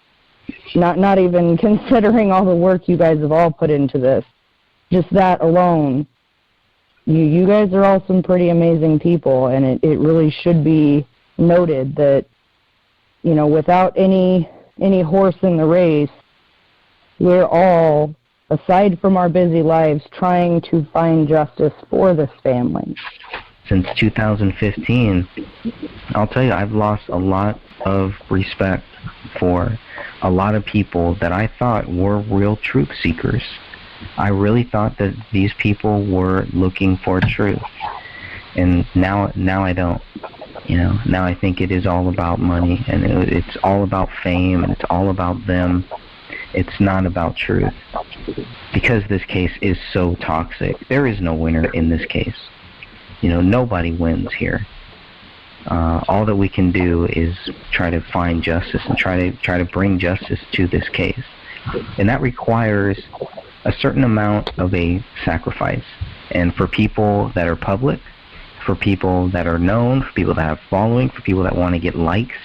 not even considering all the work you guys have all put into this. Just that alone, you guys are all some pretty amazing people, and it really should be noted that, you know, without any horse in the race, we're all, aside from our busy lives, trying to find justice for this family. Since 2015, I'll tell you, I've lost a lot of respect for a lot of people that I thought were real truth seekers. I really thought that these people were looking for truth, and now I don't. You know, now I think it is all about money, and it's all about fame, and it's all about them. It's not about truth, because this case is so toxic. There is no winner in this case. You know, nobody wins here. All that we can do is try to find justice and try to bring justice to this case, and that requires a certain amount of a sacrifice. And for people that are public, for people that are known, for people that have following, for people that want to get likes,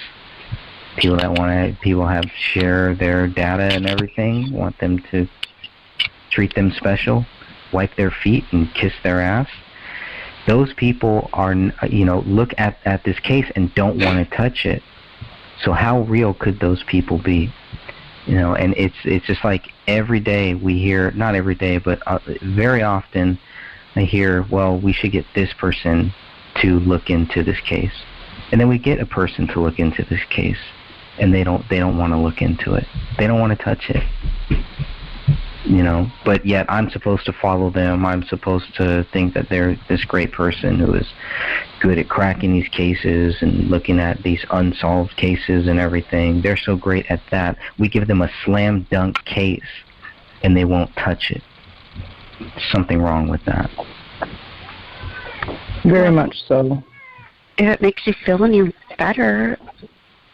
people have share their data and everything, want them to treat them special, wipe their feet and kiss their ass. Those people are, you know, look at this case and don't want to touch it. So how real could those people be? You know, and it's just like every day we hear, not every day, but very often I hear, well, we should get this person to look into this case. And then we get a person to look into this case, and they don't want to look into it. They don't want to touch it. You know, but yet I'm supposed to follow them. I'm supposed to think that they're this great person who is good at cracking these cases and looking at these unsolved cases and everything. They're so great at that. We give them a slam dunk case and they won't touch it. Something wrong with that. Very much so. If it makes you feel any better,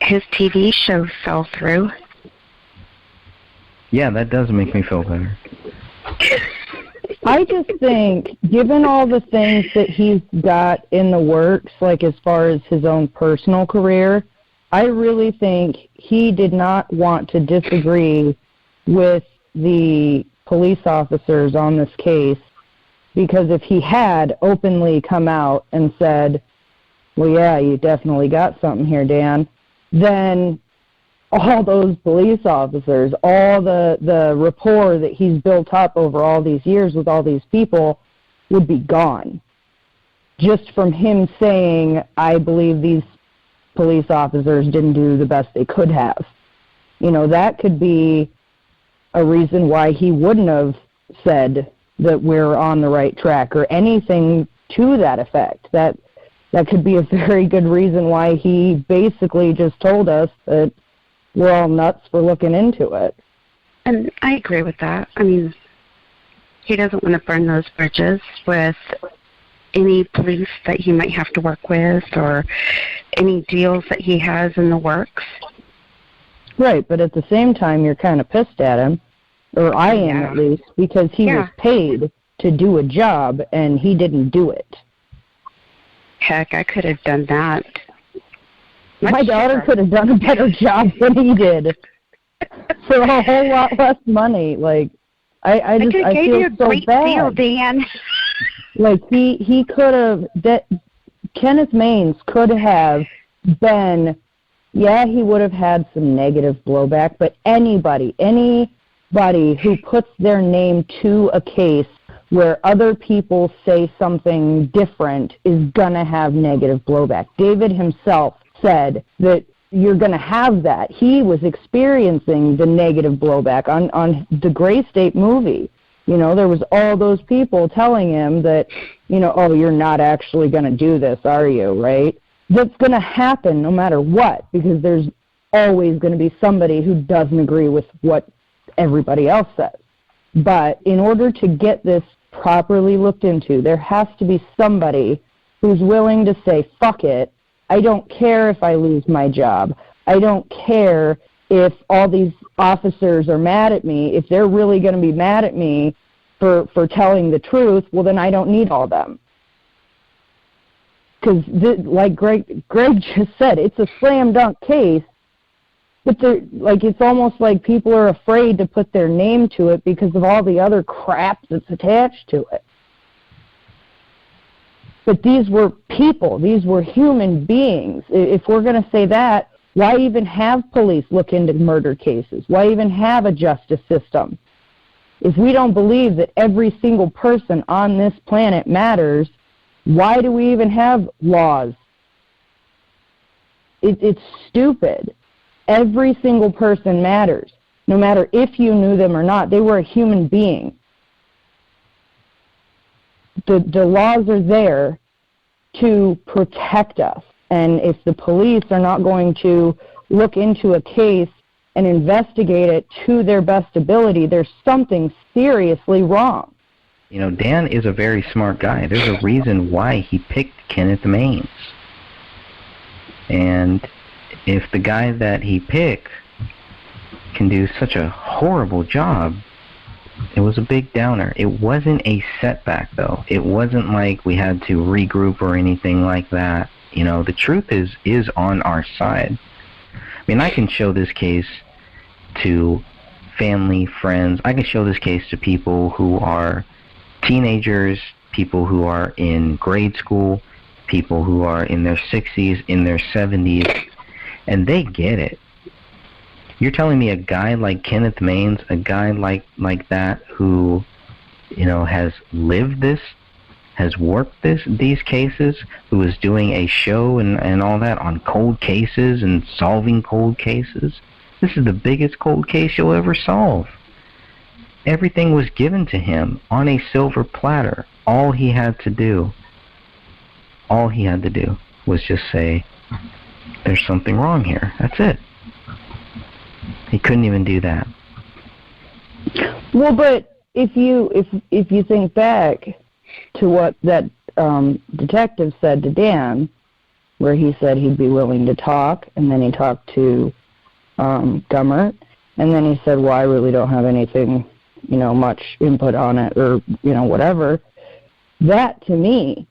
his TV show fell through. Yeah, that does make me feel better. I just think, given all the things that he's got in the works, like as far as his own personal career, I really think he did not want to disagree with the police officers on this case, because if he had openly come out and said, well, yeah, you definitely got something here, Dan, then all those police officers, all the rapport that he's built up over all these years with all these people would be gone. Just from him saying, I believe these police officers didn't do the best they could have. You know, that could be a reason why he wouldn't have said that we're on the right track or anything to that effect. That could be a very good reason why he basically just told us that we're all nuts for looking into it. And I agree with that. I mean, he doesn't want to burn those bridges with any police that he might have to work with or any deals that he has in the works. Right, but at the same time, you're kind of pissed at him, or I am at least, because he was paid to do a job and he didn't do it. Heck, I could have done that. My daughter could have done a better job than he did. for a whole lot less money. Like, I gave feel you a so great bad. deal, Dan. Like, he could have, Kenneth Maines could have been, yeah, he would have had some negative blowback, but anybody who puts their name to a case where other people say something different is going to have negative blowback. David himself said that you're going to have that. He was experiencing the negative blowback on the Gray State movie. You know, there was all those people telling him that, you know, oh, you're not actually going to do this, are you, right? That's going to happen no matter what, because there's always going to be somebody who doesn't agree with what everybody else says. But in order to get this properly looked into, there has to be somebody who's willing to say, fuck it, I don't care if I lose my job. I don't care if all these officers are mad at me. If they're really going to be mad at me for telling the truth, well, then I don't need all them. Because, like Greg just said, it's a slam dunk case, but it's almost like people are afraid to put their name to it because of all the other crap that's attached to it. But these were people. These were human beings. If we're going to say that, why even have police look into murder cases? Why even have a justice system? If we don't believe that every single person on this planet matters, why do we even have laws? It's stupid. Every single person matters, no matter if you knew them or not. They were a human being. The laws are there to protect us. And if the police are not going to look into a case and investigate it to their best ability, there's something seriously wrong. You know, Dan is a very smart guy. There's a reason why he picked Kenneth Maines. And if the guy that he picked can do such a horrible job, it was a big downer. It wasn't a setback, though. It wasn't like we had to regroup or anything like that. You know, the truth is on our side. I mean, I can show this case to family, friends. I can show this case to people who are teenagers, people who are in grade school, people who are in their 60s, in their 70s, and they get it. You're telling me a guy like Kenneth Maines, a guy like that who, you know, has lived this, has worked these cases, who is doing a show and all that on cold cases and solving cold cases. This is the biggest cold case you'll ever solve. Everything was given to him on a silver platter. All he had to do was just say, there's something wrong here. That's it. He couldn't even do that. Well, but if you think back to what that detective said to Dan, where he said he'd be willing to talk, and then he talked to Gummert, and then he said, well, I really don't have anything, you know, much input on it, or, you know, whatever. That, to me,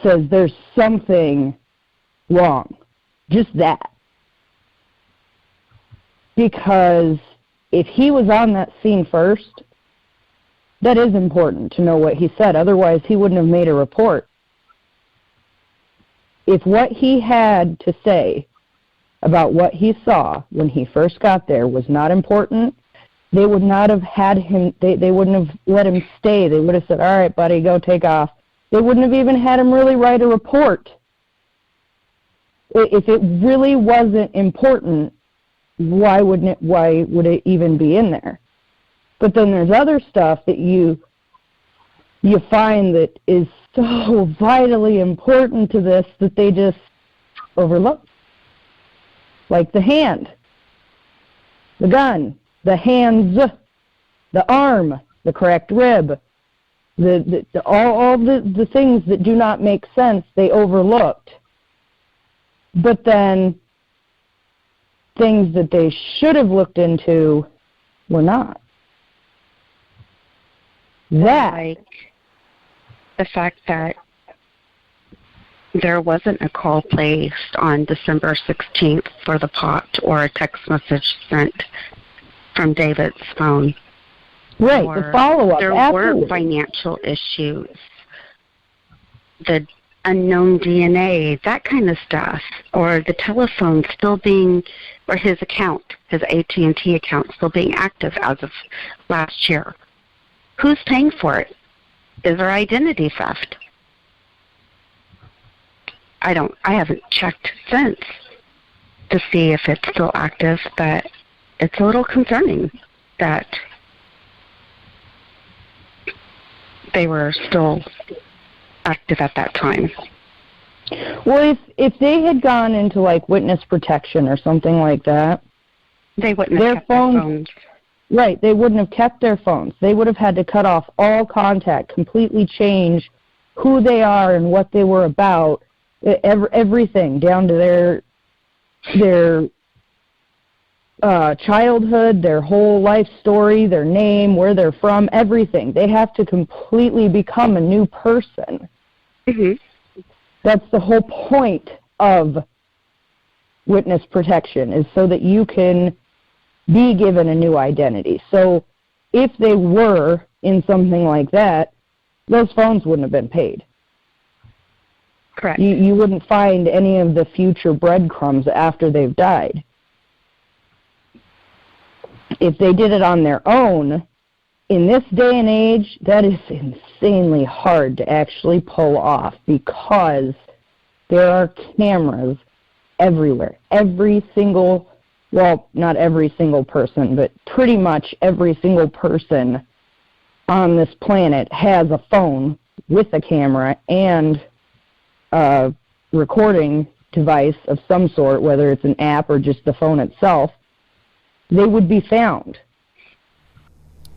says there's something wrong. Just that. Because if he was on that scene first, that is important to know what he said. Otherwise, he wouldn't have made a report. If what he had to say about what he saw when he first got there was not important, they would not have had him, they wouldn't have let him stay. They would have said, all right, buddy, go take off. They wouldn't have even had him really write a report. If it really wasn't important, why would it even be in there? But then there's other stuff that you find that is so vitally important to this that they just overlook. Like the hand, the gun, the hands, the arm, the cracked rib, all the things that do not make sense, they overlooked. But then things that they should have looked into were not. Like the fact that there wasn't a call placed on December 16th for the pot or a text message sent from David's phone. Right, Or the follow-up there afterwards. were financial issues. The unknown DNA, that kind of stuff, or the telephone still being, or his account, his AT&T account still being active as of last year. Who's paying for it? Is there identity theft? I haven't checked since to see if it's still active, but it's a little concerning that they were still active at that time. Well, if they had gone into like witness protection or something like that, they wouldn't have kept their phones. Right, they wouldn't have kept their phones. They would have had to cut off all contact, completely change who they are and what they were about, everything down to their childhood, their whole life story, their name, where they're from, everything. They have to completely become a new person. Mm-hmm. That's the whole point of witness protection, is so that you can be given a new identity. So if they were in something like that, those phones wouldn't have been paid. Correct. You wouldn't find any of the future breadcrumbs after they've died. If they did it on their own, in this day and age, that is insanely hard to actually pull off, because there are cameras everywhere. Every single, well, not every single person, but pretty much every single person on this planet has a phone with a camera and a recording device of some sort, whether it's an app or just the phone itself. They would be found.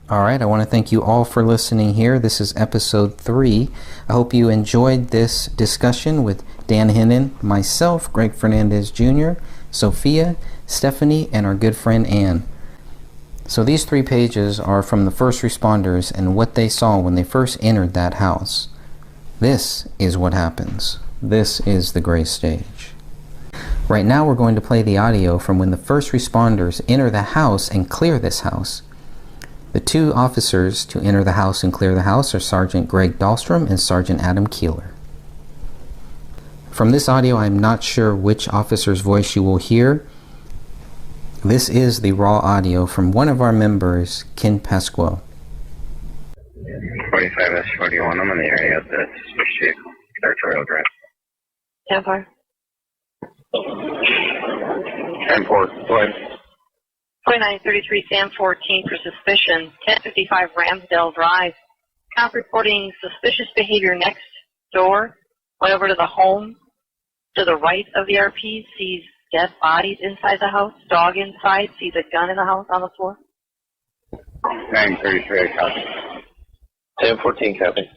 All right, I want to thank you all for listening here. This is episode 3. I hope you enjoyed this discussion with Dan Hinnon, myself, Greg Fernandez Jr., Sophia, Stephanie, and our good friend Ann. So these 3 pages are from the first responders and what they saw when they first entered that house. This is what happens. This is the gray stage. Right now we're going to play the audio from when the first responders enter the house and clear this house. The 2 officers to enter the house and clear the house are Sergeant Greg Dahlstrom and Sergeant Adam Keeler. From this audio, I'm not sure which officer's voice you will hear. This is the raw audio from one of our members, Ken Pasquale. 45S41, I'm in the area of the suspicious vehicle, territorial drive. 10-4. 10-4, go ahead. 2933 Sam 14 for suspicion. 1055 Ramsdale Drive. Cop reporting suspicious behavior next door. Went over to the home to the right of the RP. Sees dead bodies inside the house. Dog inside. Sees a gun in the house on the floor. 933, copy. 10-14, copy.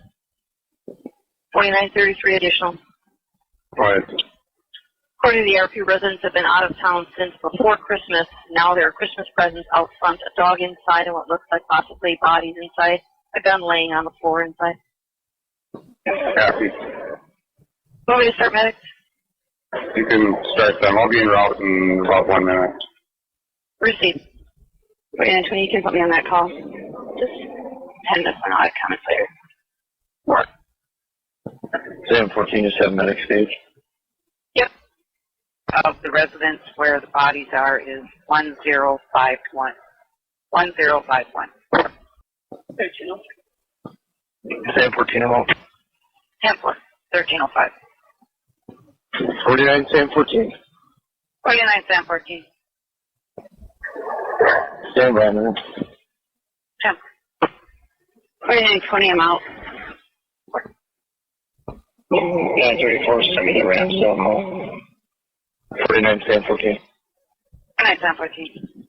4933 additional. Go ahead. According to the RP, residents have been out of town since before Christmas. Now there are Christmas presents out front, a dog inside, and what looks like possibly bodies inside, a gun laying on the floor inside. Copy. Want me to start medics? You can start them. I'll be en route in about 1 minute. Received. 4920, you can put me on that call. Just 10 minutes, and I'll have comments later. What? Sam 14 is 7 medic stage. Yep. Of the residents where the bodies are is 1051. 1051. 1305. Sam 14 remote. 10-4. 1305. 49 Sam 14. 49 Sam 14. Stand by, man. 10. 4920, I'm out. 934, send me the ramp, so home. 49 Sam 14. 49 Sam 14.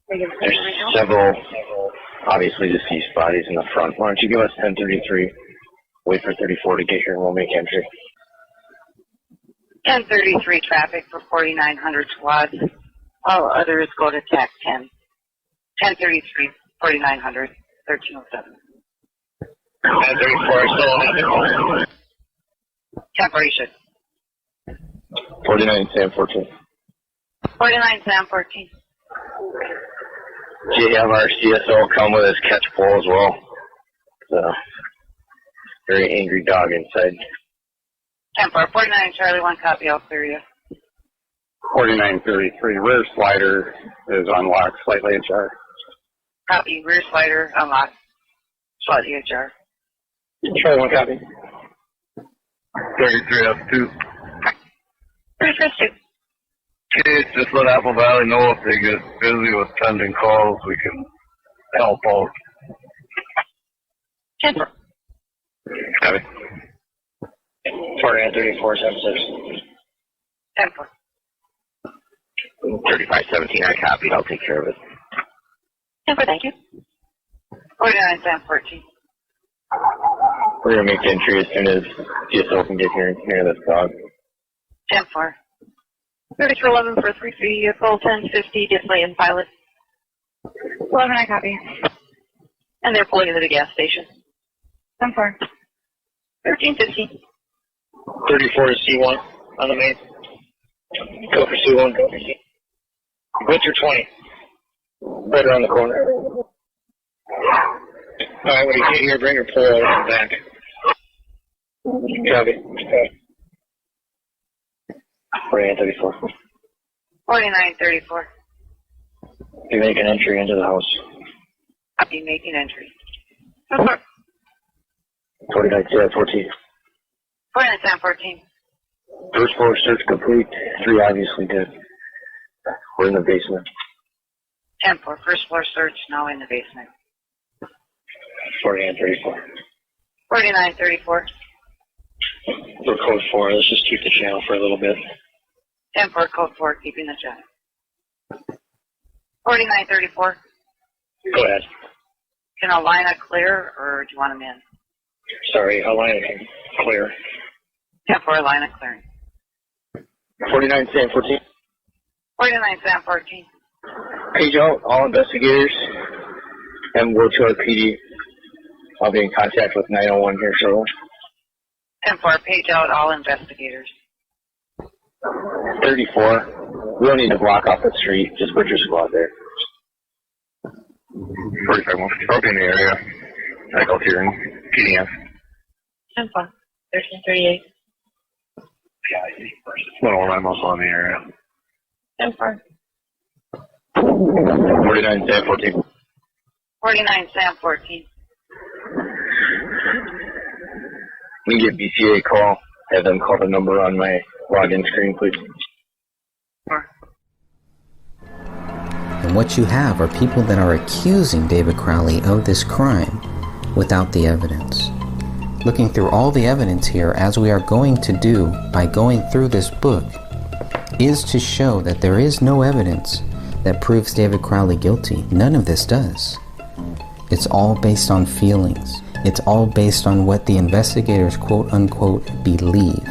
There's several obviously deceased bodies in the front. Why don't you give us 1033? Wait for 34 to get here and we'll make entry. 1033 traffic for 4900 squad. All others go to TAC 10. 1033, 4900, 1307. 1034, still on it. Separation. 49 Sam 14. 49 Sam 14. Do you have our CSO come with his catch pole as well? It's a very angry dog inside. 10-4, 49 Charlie 1 copy, I'll clear you. 4933, rear slider is unlocked, slightly ajar. Copy, rear slider, unlocked, slightly ajar. Charlie 1 copy. 33 up 2. 33 2. Kids, just let Apple Valley know if they get busy with pending calls, we can help out. 10-4. Copy. 4934 76. 10-4. 3517, I copied, I'll take care of it. 10-4, thank you. 49 Sam 14. We're going to make entry as soon as CSO can get here near this dog. 10-4. 3211 for 3 vehicle 1050 display and pilot. 11 I copy. And they're pulling into the gas station. 10-4. 1350. 34 to C1 on the main. Go for C1, go for C. Winter 20. Right around the corner. Alright, when you get here, bring your pole over back. Copy. 4934. 4934. You make an entry into the house. I'll be making entry. 10-4. 49 14. 49 Sam 14. First floor search complete. 3 obviously did. We're in the basement. 10-4. First floor search, now in the basement. 4934. 4934. We're code 4. Let's just keep the channel for a little bit. 10-4, code 4, keeping the channel. 4934. Go ahead. Can Alina clear, or do you want them in? Sorry, Alina can clear. 10-4, Alina clearing. 49 Sam 14. 49 Sam 14. Page out all investigators and we'll to our PD. I'll be in contact with 901 here shortly. 10-4, page out all investigators. 34. We don't need to block off the street. Just put your squad there. 45 1. I'll be in the area. I go here in PDM. 10-4, 1338. Yeah, 109 also in the area. 10-4. 49 Sam 14. 49 Sam 14. We get BCA call. Have them call the number on my login screen, please. And what you have are people that are accusing David Crowley of this crime without the evidence. Looking through all the evidence here, as we are going to do by going through this book, is to show that there is no evidence that proves David Crowley guilty. None of this does. It's all based on feelings. It's all based on what the investigators quote unquote believe.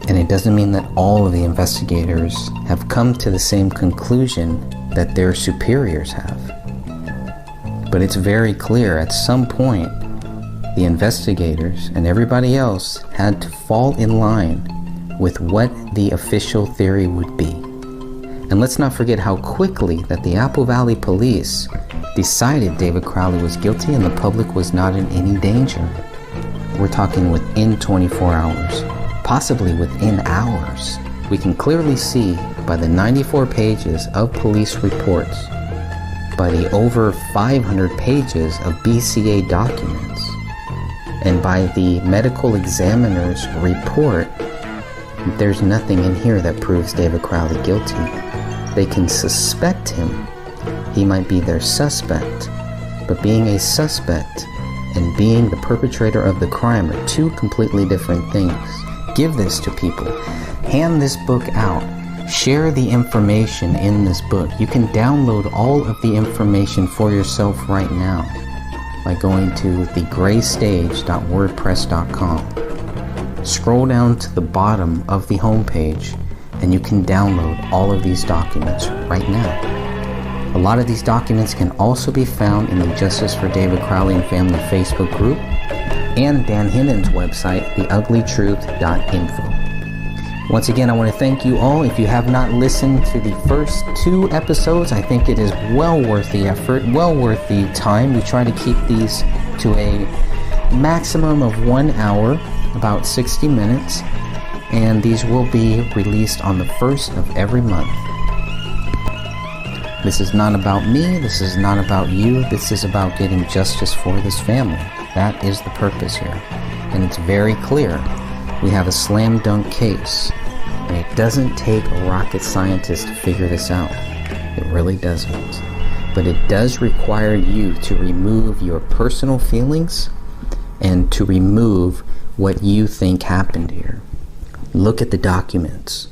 And it doesn't mean that all of the investigators have come to the same conclusion that their superiors have. But it's very clear at some point the investigators and everybody else had to fall in line with what the official theory would be. And let's not forget how quickly that the Apple Valley Police decided David Crowley was guilty and the public was not in any danger. We're talking within 24 hours, possibly within hours. We can clearly see by the 94 pages of police reports, by the over 500 pages of BCA documents, and by the medical examiner's report, there's nothing in here that proves David Crowley guilty. They can suspect him. He might be their suspect. But being a suspect and being the perpetrator of the crime are two completely different things. Give this to people. Hand this book out. Share the information in this book. You can download all of the information for yourself right now by going to thegraystage.wordpress.com. Scroll down to the bottom of the homepage and you can download all of these documents right now. A lot of these documents can also be found in the Justice for David Crowley and Family Facebook group and Dan Hinnan's website, theuglytruth.info. Once again, I want to thank you all. If you have not listened to the first 2 episodes, I think it is well worth the effort, well worth the time. We try to keep these to a maximum of 1 hour, about 60 minutes, and these will be released on the 1st of every month. This is not about me, this is not about you, this is about getting justice for this family. That is the purpose here. And it's very clear. We have a slam dunk case. And it doesn't take a rocket scientist to figure this out. It really doesn't. But it does require you to remove your personal feelings and to remove what you think happened here. Look at the documents.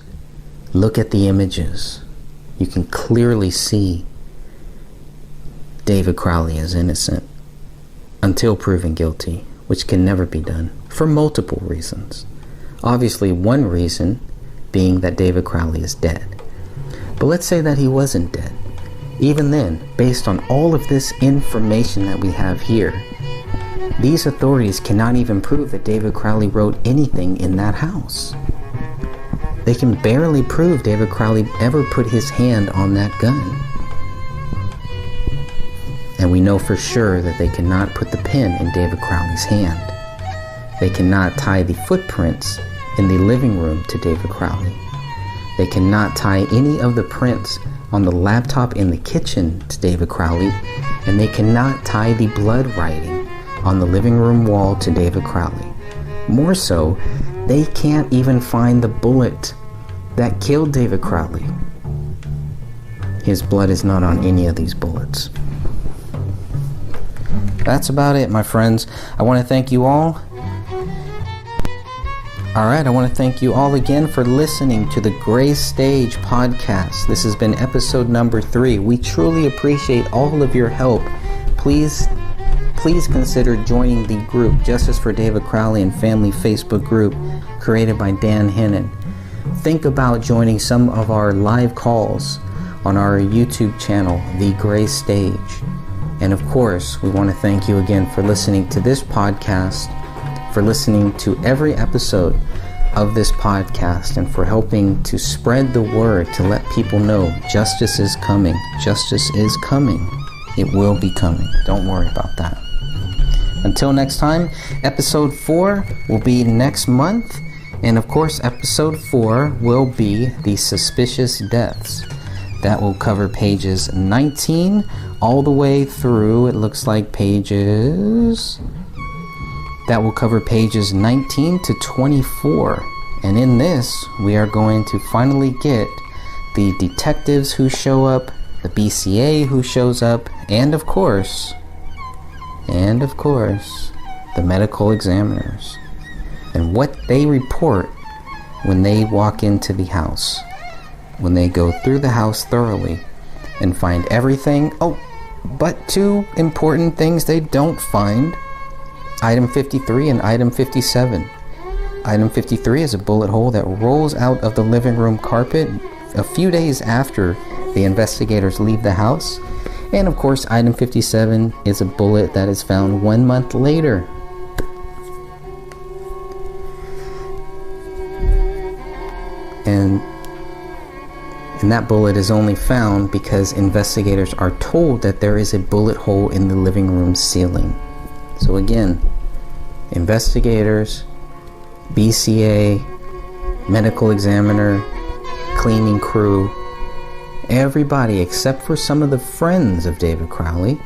Look at the images. You can clearly see David Crowley is innocent until proven guilty, which can never be done for multiple reasons. Obviously, one reason being that David Crowley is dead. But let's say that he wasn't dead. Even then, based on all of this information that we have here, these authorities cannot even prove that David Crowley wrote anything in that house. They can barely prove David Crowley ever put his hand on that gun. And we know for sure that they cannot put the pen in David Crowley's hand. They cannot tie the footprints in the living room to David Crowley. They cannot tie any of the prints on the laptop in the kitchen to David Crowley, and they cannot tie the blood writing on the living room wall to David Crowley. More so, they can't even find the bullet that killed David Crowley. His blood is not on any of these bullets. That's about it, my friends. I want to thank you all. Alright, I want to thank you all again for listening to the Gray Stage podcast. This has been episode number 3. We truly appreciate all of your help. Please consider joining the group Justice for David Crowley and Family Facebook group created by Dan Hennon. Think about joining some of our live calls on our YouTube channel, The Gray Stage. And of course, we want to thank you again for listening to this podcast, for listening to every episode of this podcast, and for helping to spread the word to let people know justice is coming. Justice is coming. It will be coming. Don't worry about that. Until next time, episode 4 will be next month. And of course, episode 4 will be the suspicious deaths. That will cover pages 19 all the way through, it looks like pages... That will cover pages 19 to 24. And in this, we are going to finally get the detectives who show up, the BCA who shows up, and of course, the medical examiners. And what they report when they walk into the house. When they go through the house thoroughly and find everything. Oh, but 2 important things they don't find. Item 53 and item 57. Item 53 is a bullet hole that rolls out of the living room carpet a few days after the investigators leave the house. And of course, item 57 is a bullet that is found 1 month later. And that bullet is only found because investigators are told that there is a bullet hole in the living room ceiling. So again, investigators, BCA, medical examiner, cleaning crew, everybody except for some of the friends of David Crowley